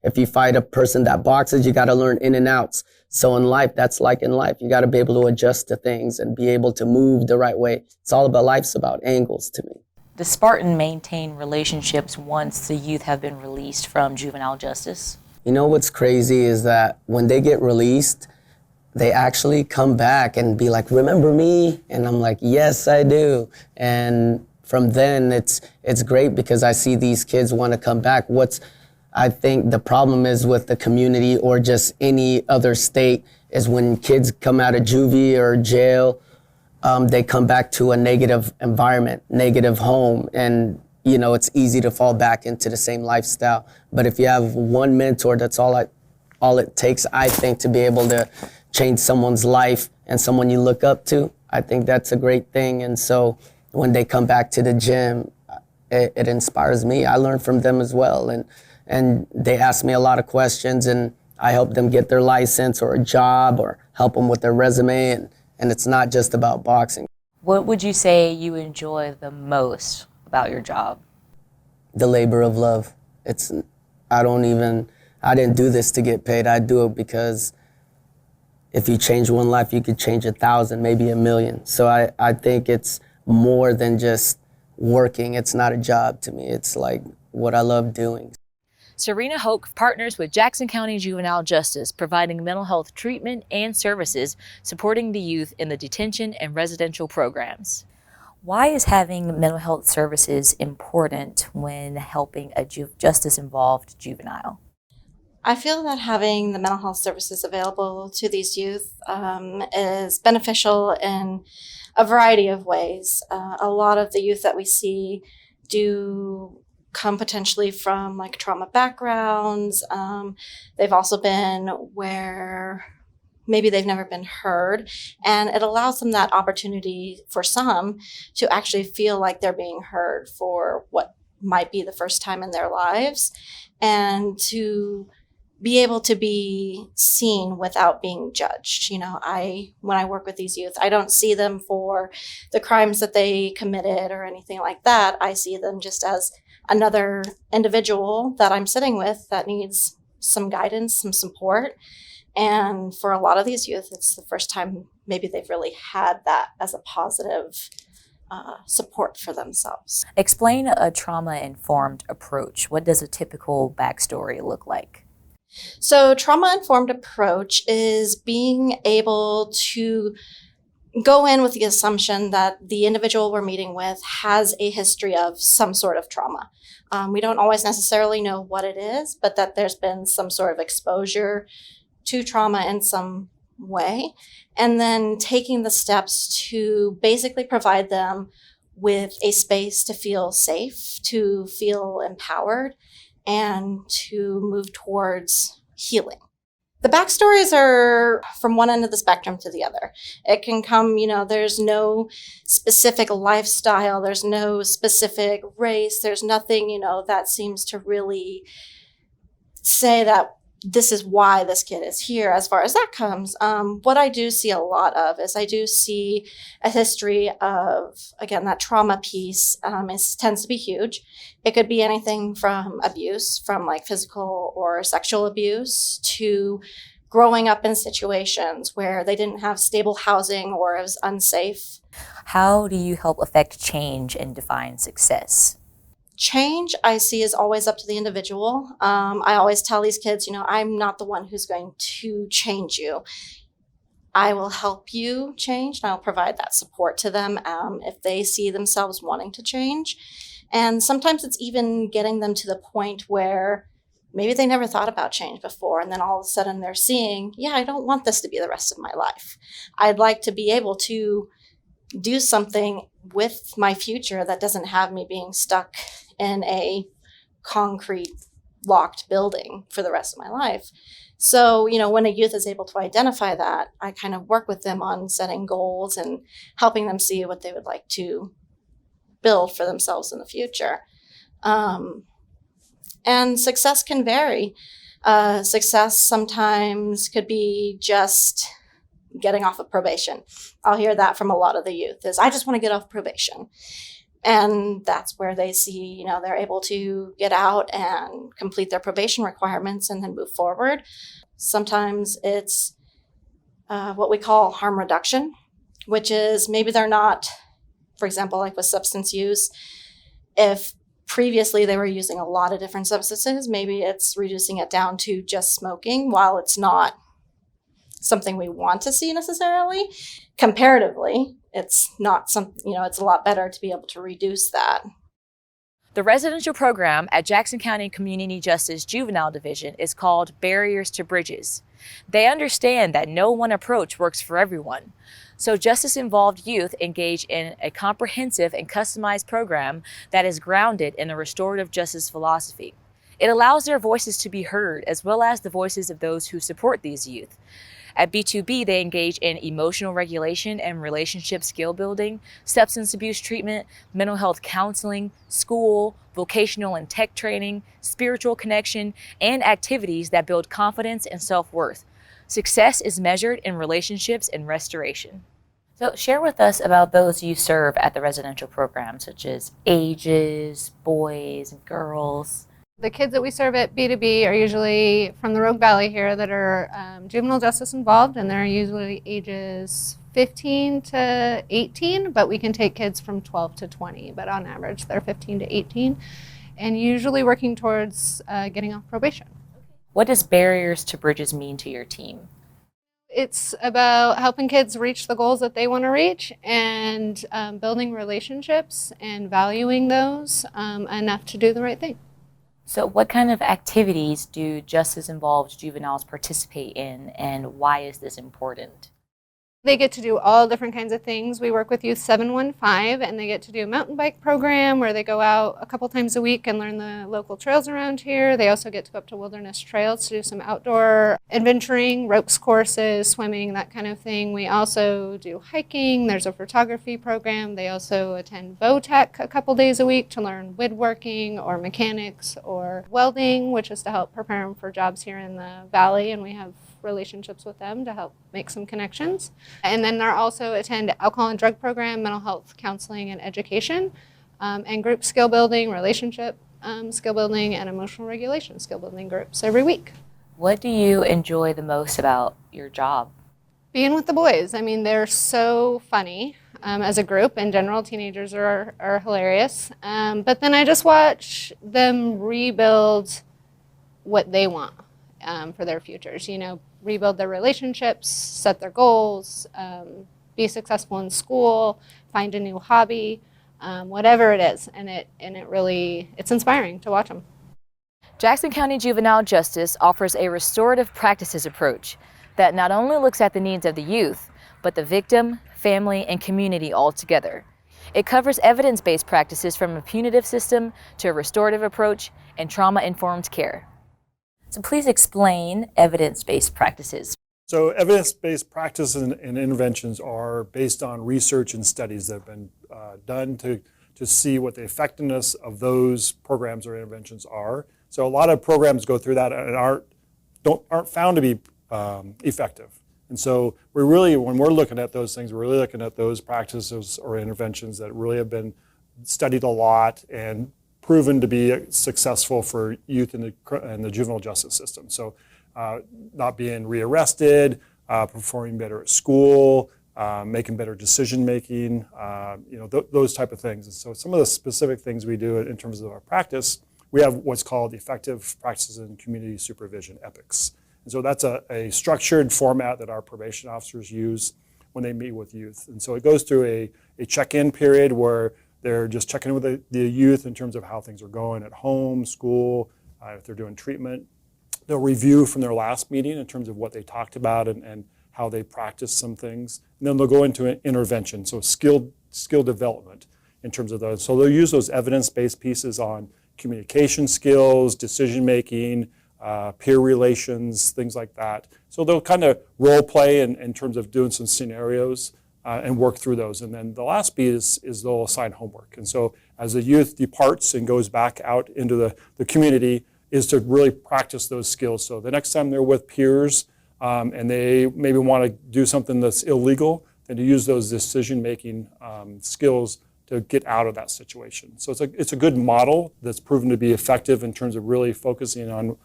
If you fight a person that boxes, you got to learn in and outs. So in life, that's like in life. You got to be able to adjust to things and be able to move the right way. It's all about life's about angles to me. Does Spartan maintain relationships once the youth have been released from juvenile justice? You know what's crazy is that when they get released, they actually come back and be like, remember me? And I'm like, yes, I do. And from then, it's great because I see these kids want to come back. I think the problem is with the community or just any other state is when kids come out of juvie or jail, they come back to a negative environment, negative home, and it's easy to fall back into the same lifestyle. But if you have one mentor, that's all it takes, I think, to be able to change someone's life and someone you look up to. I think that's a great thing. And so when they come back to the gym, it inspires me. I learn from them as well. and they ask me a lot of questions, and I help them get their license or a job or help them with their resume, and it's not just about boxing. What would you say you enjoy the most about your job? The labor of love. I didn't do this to get paid. I do it because if you change one life, you could change 1,000, maybe 1,000,000. So I think it's more than just working. It's not a job to me. It's like what I love doing. Serena Hoke partners with Jackson County Juvenile Justice, providing mental health treatment and services, supporting the youth in the detention and residential programs. Why is having mental health services important when helping a justice-involved juvenile? I feel that having the mental health services available to these youth is beneficial in a variety of ways. A lot of the youth that we see do come potentially from like trauma backgrounds. They've also been where maybe they've never been heard, and it allows them that opportunity for some to actually feel like they're being heard for what might be the first time in their lives, and to be able to be seen without being judged. You know, when I work with these youth, I don't see them for the crimes that they committed or anything like that. I see them just as another individual that I'm sitting with that needs some guidance, some support. And for a lot of these youth, it's the first time maybe they've really had that as a positive support for themselves. Explain a trauma-informed approach. What does a typical backstory look like? So trauma-informed approach is being able to go in with the assumption that the individual we're meeting with has a history of some sort of trauma. We don't always necessarily know what it is, but that there's been some sort of exposure to trauma in some way, and then taking the steps to basically provide them with a space to feel safe, to feel empowered, and to move towards healing. The backstories are from one end of the spectrum to the other. It can come, there's no specific lifestyle, there's no specific race, there's nothing, that seems to really say that this is why this kid is here as far as that comes. What I do see a lot of is I do see a history of, again, that trauma piece tends to be huge. It could be anything from abuse, from like physical or sexual abuse, to growing up in situations where they didn't have stable housing or it was unsafe. How do you help affect change and define success? Change, I see, is always up to the individual. I always tell these kids, I'm not the one who's going to change you. I will help you change, and I'll provide that support to them if they see themselves wanting to change. And sometimes it's even getting them to the point where maybe they never thought about change before, and then all of a sudden they're seeing, I don't want this to be the rest of my life. I'd like to be able to do something with my future that doesn't have me being stuck in a concrete locked building for the rest of my life. So, when a youth is able to identify that, I kind of work with them on setting goals and helping them see what they would like to build for themselves in the future. And success can vary. Success sometimes could be just getting off of probation. I'll hear that from a lot of the youth is, I just want to get off probation. And that's where they see, they're able to get out and complete their probation requirements and then move forward. Sometimes it's what we call harm reduction, which is maybe they're not, for example, like with substance use, if previously they were using a lot of different substances, maybe it's reducing it down to just smoking. While it's not something we want to see necessarily, comparatively, it's not something, it's a lot better to be able to reduce that. The residential program at Jackson County Community Justice Juvenile Division is called Barriers to Bridges. They understand that no one approach works for everyone. So justice-involved youth engage in a comprehensive and customized program that is grounded in a restorative justice philosophy. It allows their voices to be heard, as well as the voices of those who support these youth. At B2B, they engage in emotional regulation and relationship skill building, substance abuse treatment, mental health counseling, school, vocational and tech training, spiritual connection, and activities that build confidence and self-worth. Success is measured in relationships and restoration. So share with us about those you serve at the residential program, such as ages, boys, and girls. The kids that we serve at B2B are usually from the Rogue Valley here that are juvenile justice involved, and they're usually ages 15 to 18, but we can take kids from 12 to 20, but on average they're 15 to 18, and usually working towards getting off probation. What does Barriers to Bridges mean to your team? It's about helping kids reach the goals that they want to reach and building relationships and valuing those enough to do the right thing. So what kind of activities do justice-involved juveniles participate in, and why is this important? They get to do all different kinds of things. We work with Youth 715, and they get to do a mountain bike program where they go out a couple times a week and learn the local trails around here. They also get to go up to wilderness trails to do some outdoor adventuring, ropes courses, swimming, that kind of thing. We also do hiking. There's a photography program. They also attend VOTEC a couple days a week to learn woodworking or mechanics or welding, which is to help prepare them for jobs here in the valley, and we have relationships with them to help make some connections. And then they also attend alcohol and drug program, mental health counseling and education, and group skill building, relationship skill building, and emotional regulation skill building groups every week. What do you enjoy the most about your job? Being with the boys. I mean, they're so funny as a group. In general, teenagers are hilarious. But then I just watch them rebuild what they want for their futures, you know, rebuild their relationships, set their goals, be successful in school, find a new hobby, whatever it is. And it's inspiring to watch them. Jackson County Juvenile Justice offers a restorative practices approach that not only looks at the needs of the youth, but the victim, family, and community altogether. It covers evidence-based practices from a punitive system to a restorative approach and trauma-informed care. So please explain evidence-based practices. So evidence-based practices and interventions are based on research and studies that have been done to see what the effectiveness of those programs or interventions are. So a lot of programs go through that and aren't found to be effective. And so when we're looking at those things, we're really looking at those practices or interventions that really have been studied a lot and proven to be successful for youth in the juvenile justice system. So not being rearrested, performing better at school, making better decision making, those type of things. And so some of the specific things we do in terms of our practice, we have what's called Effective Practices in Community Supervision, EPICS. And so that's a structured format that our probation officers use when they meet with youth. And so it goes through a check-in period where they're just checking in with the youth in terms of how things are going at home, school, if they're doing treatment. They'll review from their last meeting in terms of what they talked about and how they practiced some things. And then they'll go into an intervention, so skill development in terms of those. So they'll use those evidence-based pieces on communication skills, decision-making, peer relations, things like that. So they'll kind of role play in terms of doing some scenarios and work through those. And then the last piece is they'll assign homework. And so as the youth departs and goes back out into the community is to really practice those skills. So the next time they're with peers and they maybe want to do something that's illegal, then to use those decision-making skills to get out of that situation. So it's a good model that's proven to be effective in terms of really focusing on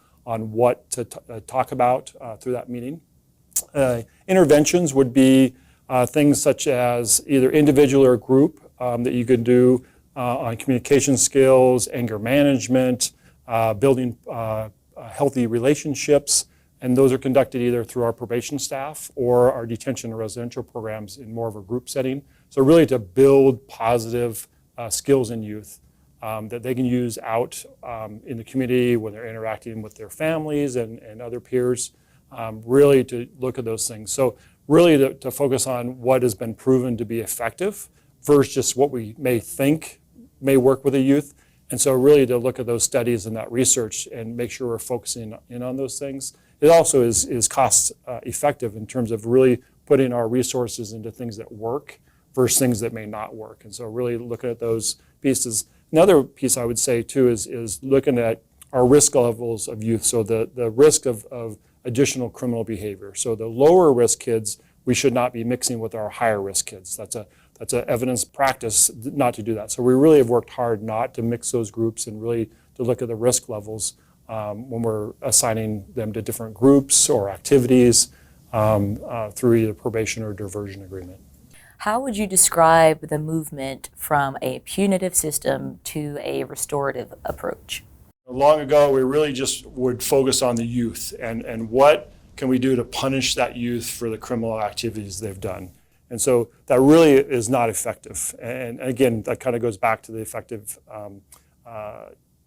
what to talk about through that meeting. Interventions would be things such as either individual or group that you could do on communication skills, anger management, building healthy relationships, and those are conducted either through our probation staff or our detention or residential programs in more of a group setting. So really to build positive skills in youth that they can use out in the community when they're interacting with their families and other peers, really to look at those things. So really to focus on what has been proven to be effective versus just what we may think may work with the youth. And so really to look at those studies and that research and make sure we're focusing in on those things. it also is cost effective in terms of really putting our resources into things that work versus things that may not work. And so really looking at those pieces. Another piece I would say too is looking at our risk levels of youth. So the risk of additional criminal behavior. So the lower risk kids, we should not be mixing with our higher risk kids. That's a evidence practice not to do that. So we really have worked hard not to mix those groups and really to look at the risk levels when we're assigning them to different groups or activities through either probation or diversion agreement. How would you describe the movement from a punitive system to a restorative approach? Long ago, we really just would focus on the youth and what can we do to punish that youth for the criminal activities they've done. And so that really is not effective. And again, that kind of goes back to the effective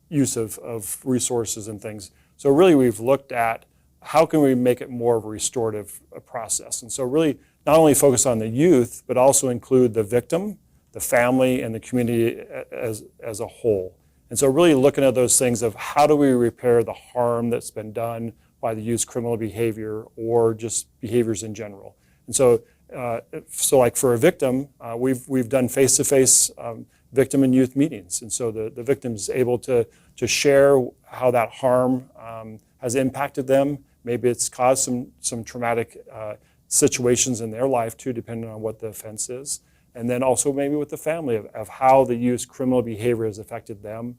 use of resources and things. So really we've looked at how can we make it more of a restorative process. And so really not only focus on the youth, but also include the victim, the family, and the community as a whole. And so really looking at those things of how do we repair the harm that's been done by the youth's criminal behavior or just behaviors in general. And so like for a victim, we've done face-to-face victim and youth meetings. And so the victim's able to share how that harm has impacted them. Maybe it's caused some traumatic situations in their life too, depending on what the offense is. And then also maybe with the family of how the youth's criminal behavior has affected them.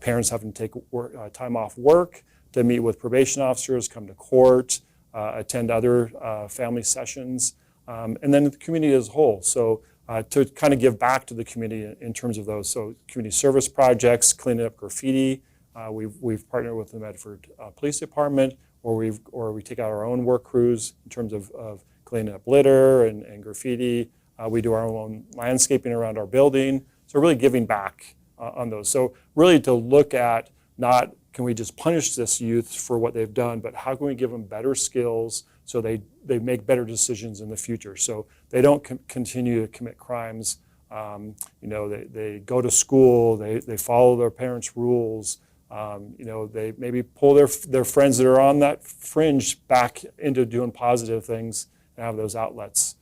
Parents having to take time off work to meet with probation officers, come to court, attend other family sessions, and then the community as a whole. So to kind of give back to the community in terms of those. So community service projects, cleaning up graffiti. We've partnered with the Medford Police Department, or we take out our own work crews in terms of cleaning up litter and graffiti. We do our own landscaping around our building. So really giving back on those. So really to look at not can we just punish this youth for what they've done, but how can we give them better skills so they make better decisions in the future. So they don't continue to commit crimes. They go to school, they follow their parents' rules. They maybe pull their friends that are on that fringe back into doing positive things and have those outlets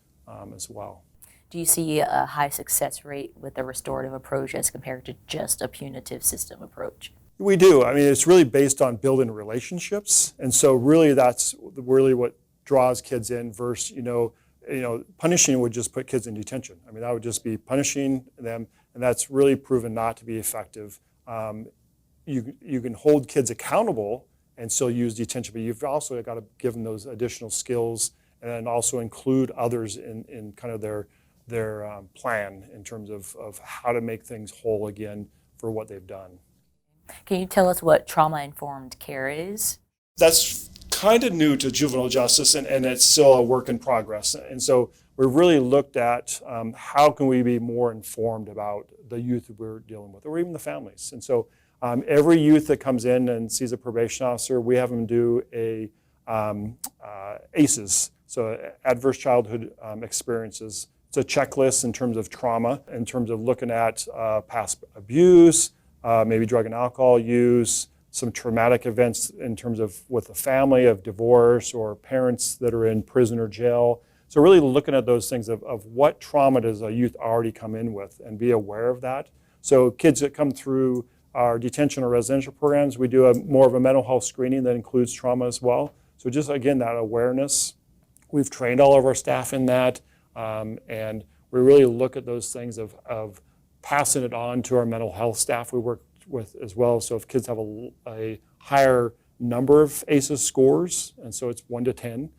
as well. Do you see a high success rate with the restorative approach as compared to just a punitive system approach? We do. I mean, it's really based on building relationships. And so really that's really what draws kids in versus, punishing would just put kids in detention. I mean, that would just be punishing them, and that's really proven not to be effective. You can hold kids accountable and still use detention, but you've also got to give them those additional skills and then also include others in kind of their plan in terms of how to make things whole again for what they've done. Can you tell us what trauma-informed care is? That's kind of new to juvenile justice, and it's still a work in progress. And so we've really looked at how can we be more informed about the youth that we're dealing with, or even the families. And so every youth that comes in and sees a probation officer, we have them do a ACEs, so Adverse Childhood Experiences. It's a checklist in terms of trauma, in terms of looking at past abuse, maybe drug and alcohol use, some traumatic events in terms of with a family of divorce or parents that are in prison or jail. So really looking at those things of what trauma does a youth already come in with and be aware of that. So kids that come through our detention or residential programs, we do more of a mental health screening that includes trauma as well. So just again, that awareness. We've trained all of our staff in that, and we really look at those things of passing it on to our mental health staff we work with as well. So if kids have a higher number of ACEs scores, and so it's 1 to 10,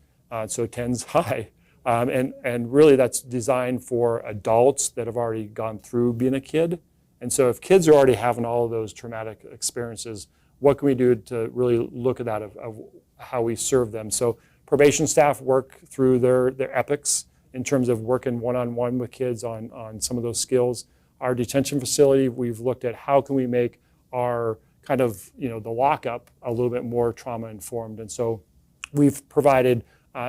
so 10's high. And really that's designed for adults that have already gone through being a kid. And so if kids are already having all of those traumatic experiences, what can we do to really look at that of how we serve them? So probation staff work through their epics in terms of working one-on-one with kids on some of those skills. Our detention facility, we've looked at how can we make our kind of, the lockup a little bit more trauma-informed. And so we've provided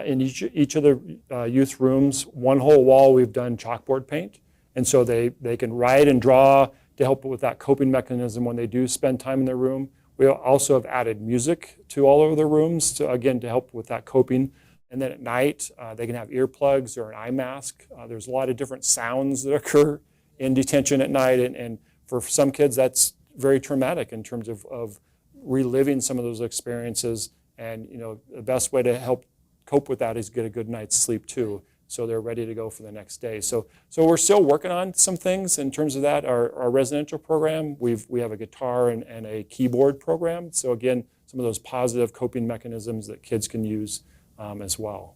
in each of the youth rooms, one whole wall we've done chalkboard paint. And so they can write and draw to help with that coping mechanism when they do spend time in their room. We also have added music to all of the rooms to, again, to help with that coping. And then at night, they can have earplugs or an eye mask. There's a lot of different sounds that occur in detention at night, and for some kids, that's very traumatic in terms of reliving some of those experiences. And the best way to help cope with that is get a good night's sleep too, so they're ready to go for the next day. So we're still working on some things in terms of that. Our residential program, we have a guitar and a keyboard program. So again, some of those positive coping mechanisms that kids can use as well.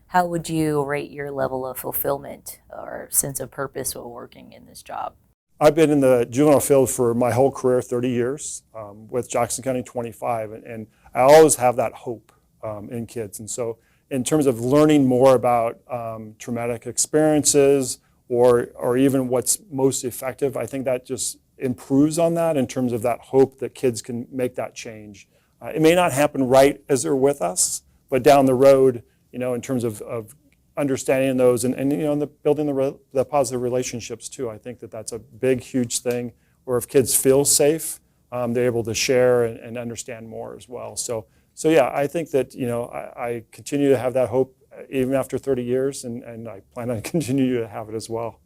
How would you rate your level of fulfillment or sense of purpose while working in this job? I've been in the juvenile field for my whole career, 30 years, with Jackson County 25, and I always have that hope in kids. And so in terms of learning more about traumatic experiences or even what's most effective, I think that just improves on that in terms of that hope that kids can make that change. It may not happen right as they're with us, but down the road, in terms of understanding those and the building the positive relationships too. I think that's a big, huge thing where if kids feel safe, they're able to share and understand more as well. So yeah, I think that, I continue to have that hope even after 30 years, and I plan on continuing to have it as well.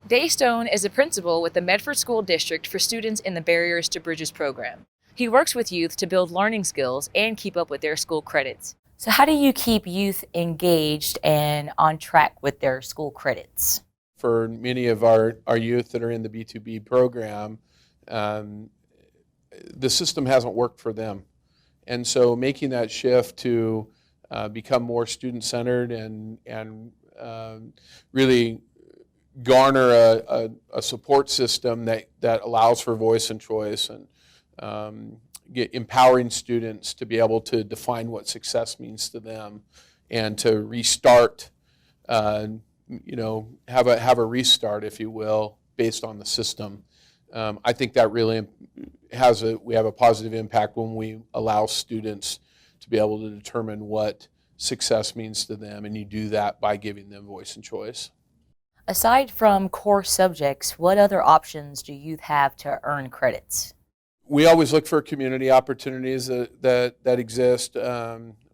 Daystone is a principal with the Medford School District for students in the Barriers to Bridges program. He works with youth to build learning skills and keep up with their school credits. So how do you keep youth engaged and on track with their school credits? For many of our youth that are in the B2B program, the system hasn't worked for them. And so making that shift to become more student-centered and really garner a support system that allows for voice and choice and empowering students to be able to define what success means to them and to restart, have a restart, if you will, based on the system. I think that really we have a positive impact when we allow students to be able to determine what success means to them, and you do that by giving them voice and choice. Aside from core subjects, what other options do youth have to earn credits? We always look for community opportunities that exist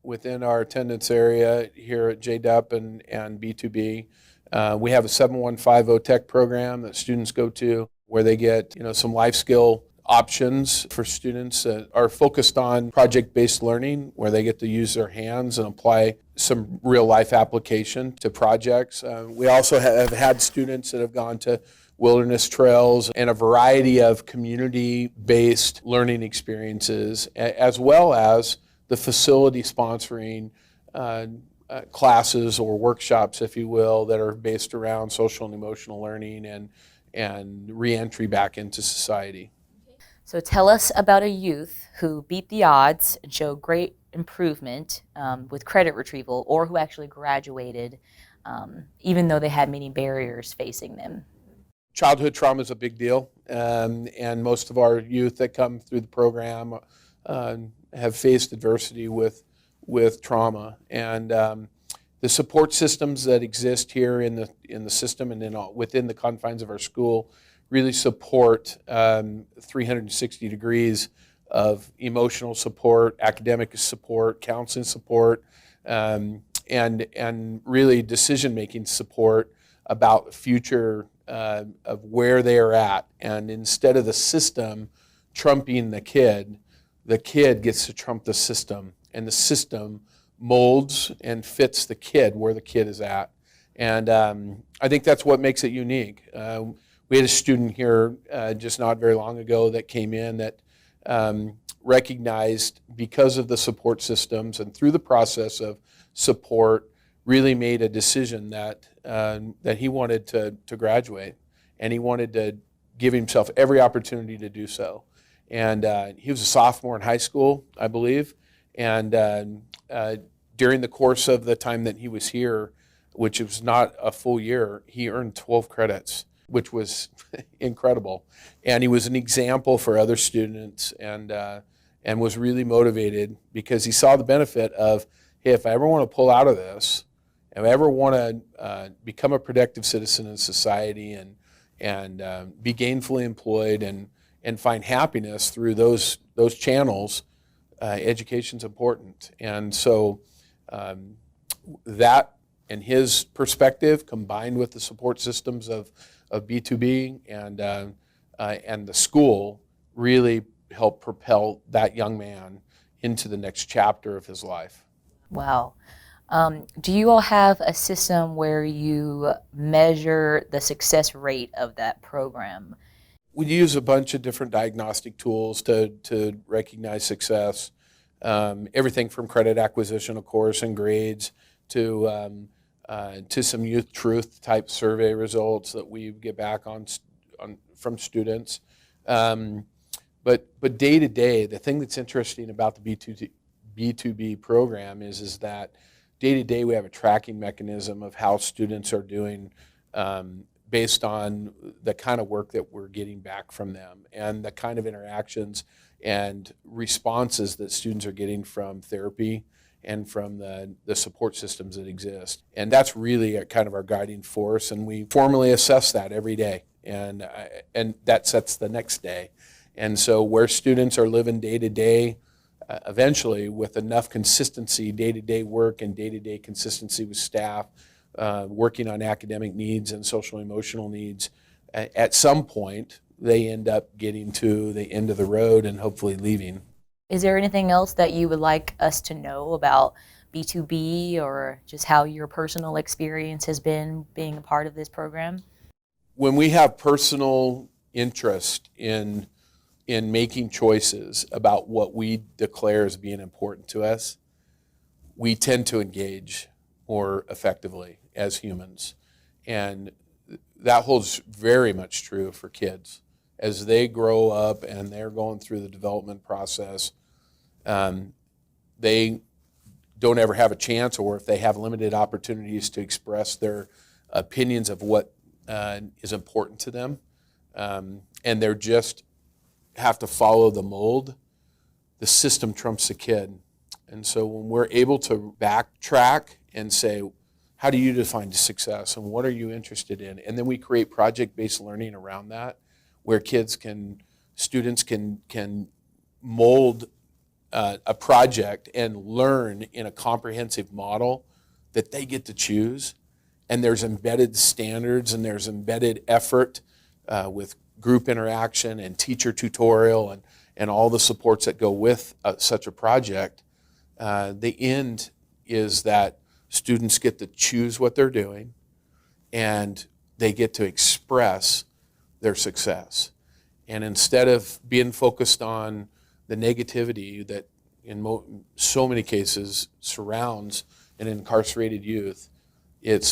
within our attendance area here at JDEP and B2B. We have a 7150 OTEC program that students go to where they get some life skill options for students that are focused on project-based learning, where they get to use their hands and apply some real-life application to projects. We also have had students that have gone to wilderness trails and a variety of community-based learning experiences, as well as the facility sponsoring classes or workshops, if you will, that are based around social and emotional learning and re-entry back into society. So tell us about a youth who beat the odds and showed great improvement with credit retrieval, or who actually graduated even though they had many barriers facing them. Childhood trauma is a big deal, and most of our youth that come through the program have faced adversity with trauma. And the support systems that exist here in the system and within the confines of our school really support 360 degrees of emotional support, academic support, counseling support, and really decision-making support about the future of where they are at. And instead of the system trumping the kid gets to trump the system, and the system molds and fits the kid where the kid is at. And I think that's what makes it unique. We had a student here just not very long ago that came in that recognized, because of the support systems and through the process of support, really made a decision that he wanted to graduate, and he wanted to give himself every opportunity to do so. And he was a sophomore in high school, I believe, and during the course of the time that he was here, which was not a full year, he earned 12 credits, which was incredible. And he was an example for other students, and was really motivated because he saw the benefit of, hey, if I ever want to pull out of this, if I ever want to become a productive citizen in society and be gainfully employed and find happiness through those those channels, education's important. And so that and his perspective combined with the support systems of B2B and the school really helped propel that young man into the next chapter of his life. Wow. Do you all have a system where you measure the success rate of that program? We use a bunch of different diagnostic tools to recognize success. Everything from credit acquisition, of course, and grades to some youth truth type survey results that we get back on from students. But day to day, the thing that's interesting about the B2B program is that day to day we have a tracking mechanism of how students are doing based on the kind of work that we're getting back from them and the kind of interactions and responses that students are getting from therapy and from the support systems that exist. And that's really kind of our guiding force, and we formally assess that every day, and that sets the next day. And so where students are living day to day, eventually with enough consistency, day-to-day work and day-to-day consistency with staff, working on academic needs and social emotional needs, at some point they end up getting to the end of the road and hopefully leaving. Is there anything else that you would like us to know about B2B or just how your personal experience has been being a part of this program? When we have personal interest in making choices about what we declare as being important to us, we tend to engage more effectively as humans. And that holds very much true for kids. As they grow up and they're going through the development process, they don't ever have a chance, or if they have limited opportunities to express their opinions of what is important to them, and they're just have to follow the mold, the system trumps the kid. And so when we're able to backtrack and say, how do you define success and what are you interested in? And then we create project-based learning around that, where students can mold a project and learn in a comprehensive model that they get to choose. And there's embedded standards and there's embedded effort with group interaction and teacher tutorial and all the supports that go with such a project. The end is that students get to choose what they're doing and they get to express their success. And instead of being focused on the negativity that in so many cases surrounds an incarcerated youth,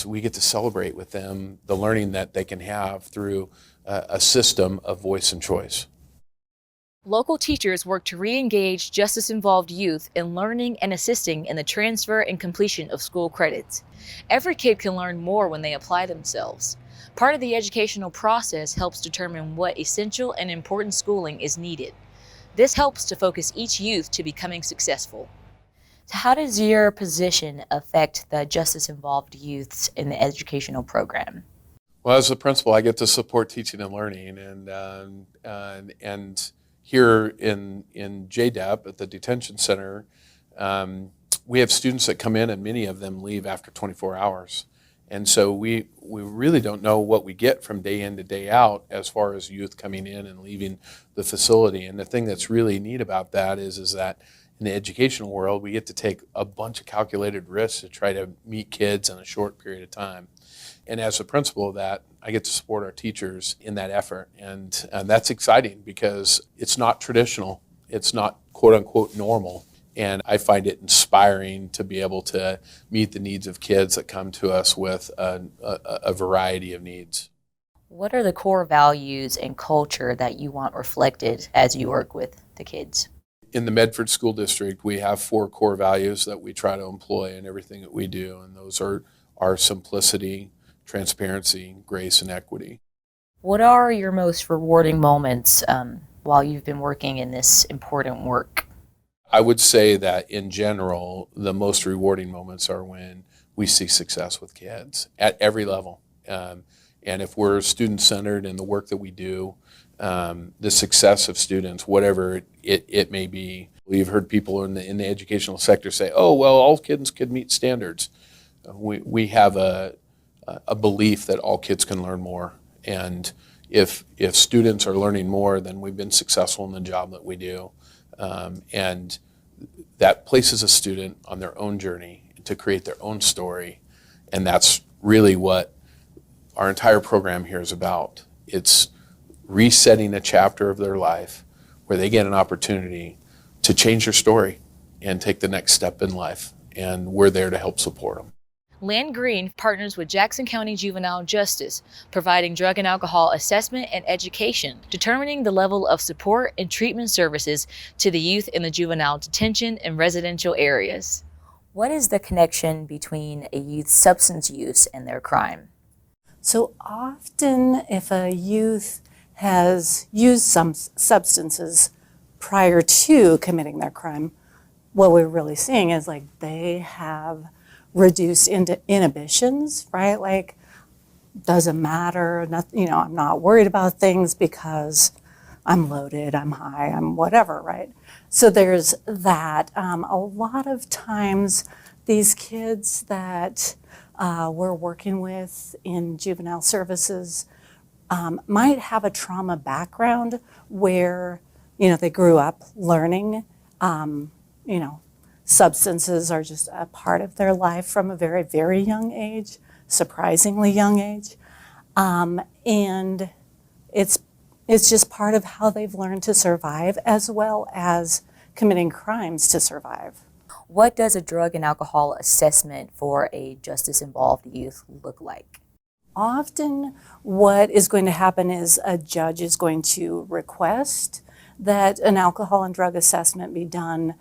we get to celebrate with them the learning that they can have through a system of voice and choice. Local teachers work to re-engage justice-involved youth in learning and assisting in the transfer and completion of school credits. Every kid can learn more when they apply themselves. Part of the educational process helps determine what essential and important schooling is needed. This helps to focus each youth to becoming successful. So how does your position affect the justice-involved youths in the educational program? Well, as a principal, I get to support teaching and learning, and here in JDEP at the Detention Center, we have students that come in and many of them leave after 24 hours. And so we really don't know what we get from day in to day out as far as youth coming in and leaving the facility. And the thing that's really neat about that is that in the educational world, we get to take a bunch of calculated risks to try to meet kids in a short period of time. And as a principal of that, I get to support our teachers in that effort. And that's exciting because it's not traditional. It's not quote unquote normal. And I find it inspiring to be able to meet the needs of kids that come to us with a variety of needs. What are the core values and culture that you want reflected as you work with the kids? In the Medford School District, we have 4 core values that we try to employ in everything that we do. And those are simplicity, transparency, grace, and equity. What are your most rewarding moments while you've been working in this important work? I would say that in general, the most rewarding moments are when we see success with kids at every level. And if we're student-centered in the work that we do, the success of students, whatever it may be. We've heard people in the educational sector say, oh, well, all kids could meet standards. We have a belief that all kids can learn more. And if students are learning more, then we've been successful in the job that we do. And that places a student on their own journey to create their own story. And that's really what our entire program here is about. It's resetting a chapter of their life where they get an opportunity to change their story and take the next step in life. And we're there to help support them. Land Green partners with Jackson County Juvenile Justice, providing drug and alcohol assessment and education, determining the level of support and treatment services to the youth in the juvenile detention and residential areas. What is the connection between a youth's substance use and their crime? So often if a youth has used some substances prior to committing their crime, what we're really seeing is like they have reduced inhibitions, right? Like, doesn't matter, I'm not worried about things because I'm loaded, I'm high, I'm whatever, right? So there's that. A lot of times these kids that we're working with in juvenile services might have a trauma background where, they grew up learning, substances are just a part of their life from a very, very young age, surprisingly young age. And it's just part of how they've learned to survive as well as committing crimes to survive. What does a drug and alcohol assessment for a justice-involved youth look like? Often what is going to happen is a judge is going to request that an alcohol and drug assessment be done,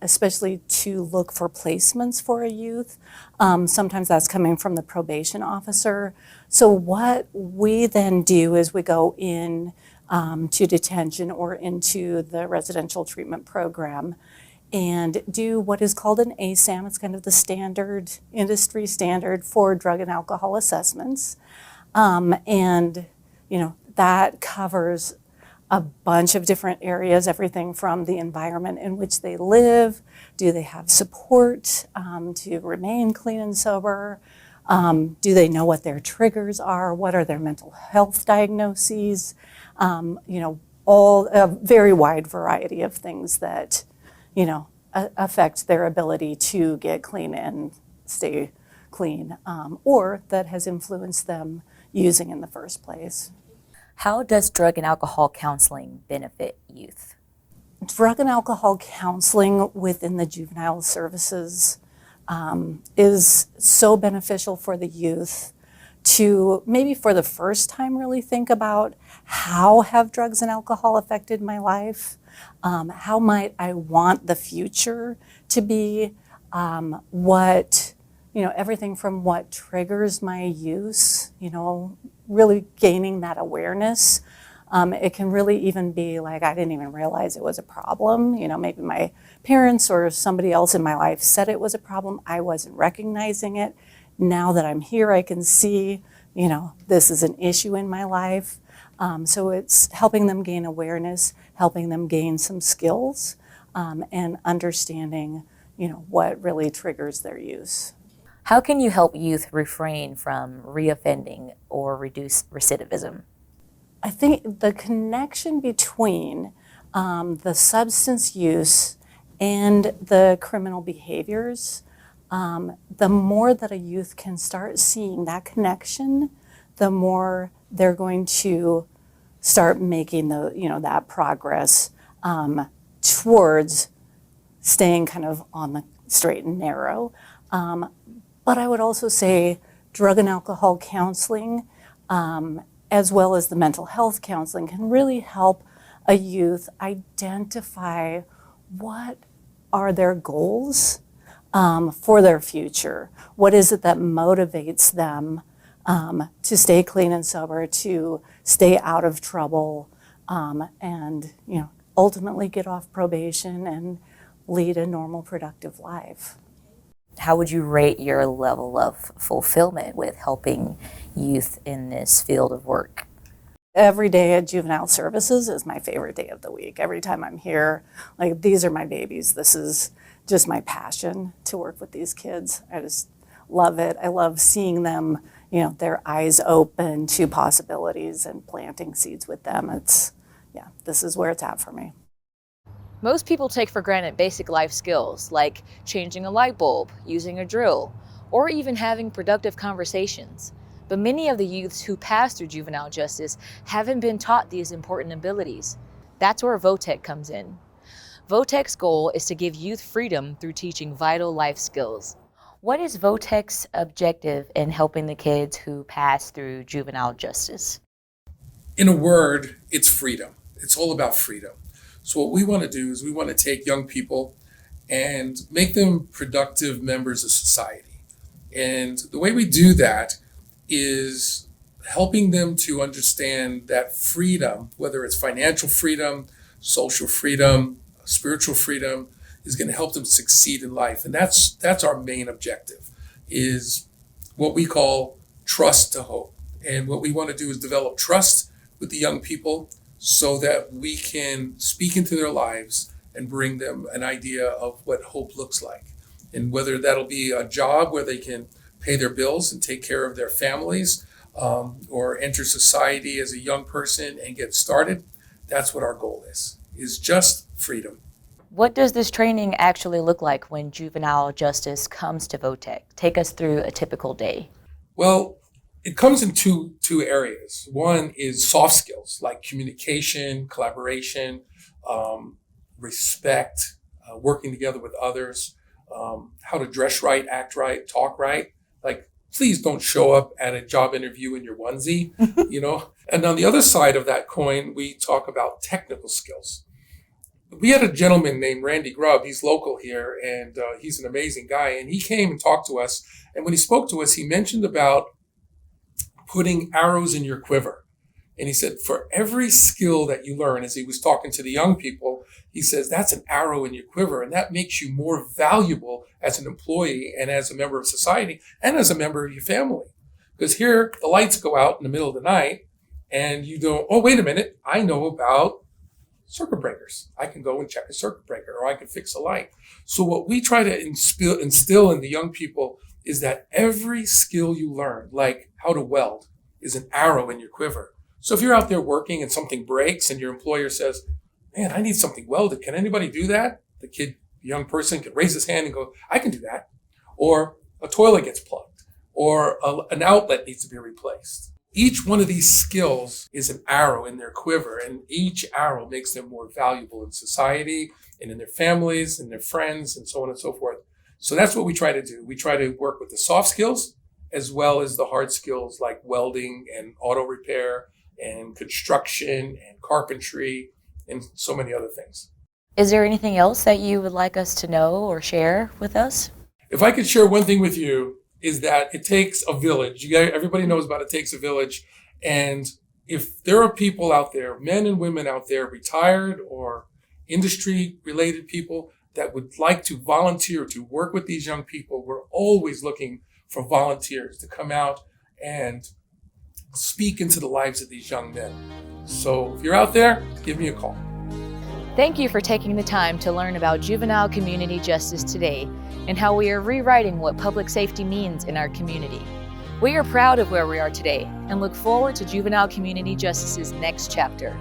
especially to look for placements for a youth. Sometimes that's coming from the probation officer. So what we then do is we go in to detention or into the residential treatment program and do what is called an ASAM. It's kind of the standard, industry standard for drug and alcohol assessments. And that covers a bunch of different areas, everything from the environment in which they live, do they have support to remain clean and sober, do they know what their triggers are, what are their mental health diagnoses, all a very wide variety of things that, affect their ability to get clean and stay clean, or that has influenced them using in the first place. How does drug and alcohol counseling benefit youth? Drug and alcohol counseling within the juvenile services is so beneficial for the youth to maybe for the first time really think about how have drugs and alcohol affected my life? How might I want the future to be? Everything from what triggers my use, really gaining that awareness. It can really even be like, I didn't even realize it was a problem. Maybe my parents or somebody else in my life said it was a problem. I wasn't recognizing it. Now that I'm here, I can see, this is an issue in my life. So it's helping them gain awareness, helping them gain some skills, and understanding, what really triggers their use. How can you help youth refrain from reoffending or reduce recidivism? I think the connection between the substance use and the criminal behaviors, the more that a youth can start seeing that connection, the more they're going to start making that progress towards staying kind of on the straight and narrow. But I would also say drug and alcohol counseling, as well as the mental health counseling, can really help a youth identify what are their goals for their future. What is it that motivates them to stay clean and sober, to stay out of trouble, and ultimately get off probation and lead a normal, productive life. How would you rate your level of fulfillment with helping youth in this field of work? Every day at Juvenile Services is my favorite day of the week. Every time I'm here, like, these are my babies. This is just my passion to work with these kids. I just love it. I love seeing them, their eyes open to possibilities and planting seeds with them. This is where it's at for me. Most people take for granted basic life skills like changing a light bulb, using a drill, or even having productive conversations. But many of the youths who pass through juvenile justice haven't been taught these important abilities. That's where VOTEC comes in. VOTEC's goal is to give youth freedom through teaching vital life skills. What is VOTEC's objective in helping the kids who pass through juvenile justice? In a word, it's freedom. It's all about freedom. So what we want to do is we want to take young people and make them productive members of society. And the way we do that is helping them to understand that freedom, whether it's financial freedom, social freedom, spiritual freedom, is going to help them succeed in life. And that's our main objective, is what we call trust to hope. And what we want to do is develop trust with the young people so that we can speak into their lives and bring them an idea of what hope looks like. And whether that'll be a job where they can pay their bills and take care of their families, or enter society as a young person and get started, that's what our goal is just freedom. What does this training actually look like when juvenile justice comes to VOTEC? Take us through a typical day. Well, it comes in two areas. One is soft skills like communication, collaboration, respect, working together with others, how to dress right, act right, talk right. Like, please don't show up at a job interview in your onesie, And on the other side of that coin, we talk about technical skills. We had a gentleman named Randy Grubb. He's local here, and he's an amazing guy. And he came and talked to us. And when he spoke to us, he mentioned about putting arrows in your quiver. And he said, for every skill that you learn, as he was talking to the young people, he says, that's an arrow in your quiver. And that makes you more valuable as an employee and as a member of society and as a member of your family. Because here, the lights go out in the middle of the night and you go, oh, wait a minute, I know about circuit breakers. I can go and check a circuit breaker, or I can fix a light. So what we try to instill in the young people is that every skill you learn, like how to weld, is an arrow in your quiver. So if you're out there working and something breaks and your employer says, man, I need something welded. Can anybody do that? The young person can raise his hand and go, I can do that. Or a toilet gets plugged, or an outlet needs to be replaced. Each one of these skills is an arrow in their quiver, and each arrow makes them more valuable in society and in their families and their friends and so on and so forth. So that's what we try to do. We try to work with the soft skills as well as the hard skills like welding and auto repair and construction and carpentry and so many other things. Is there anything else that you would like us to know or share with us? If I could share one thing with you, is that it takes a village. Everybody knows about it takes a village. And if there are people out there, men and women out there, retired or industry-related people that would like to volunteer to work with these young people, we're always looking for volunteers to come out and speak into the lives of these young men. So if you're out there, give me a call. Thank you for taking the time to learn about juvenile community justice today and how we are rewriting what public safety means in our community. We are proud of where we are today and look forward to Juvenile Community Justice's next chapter.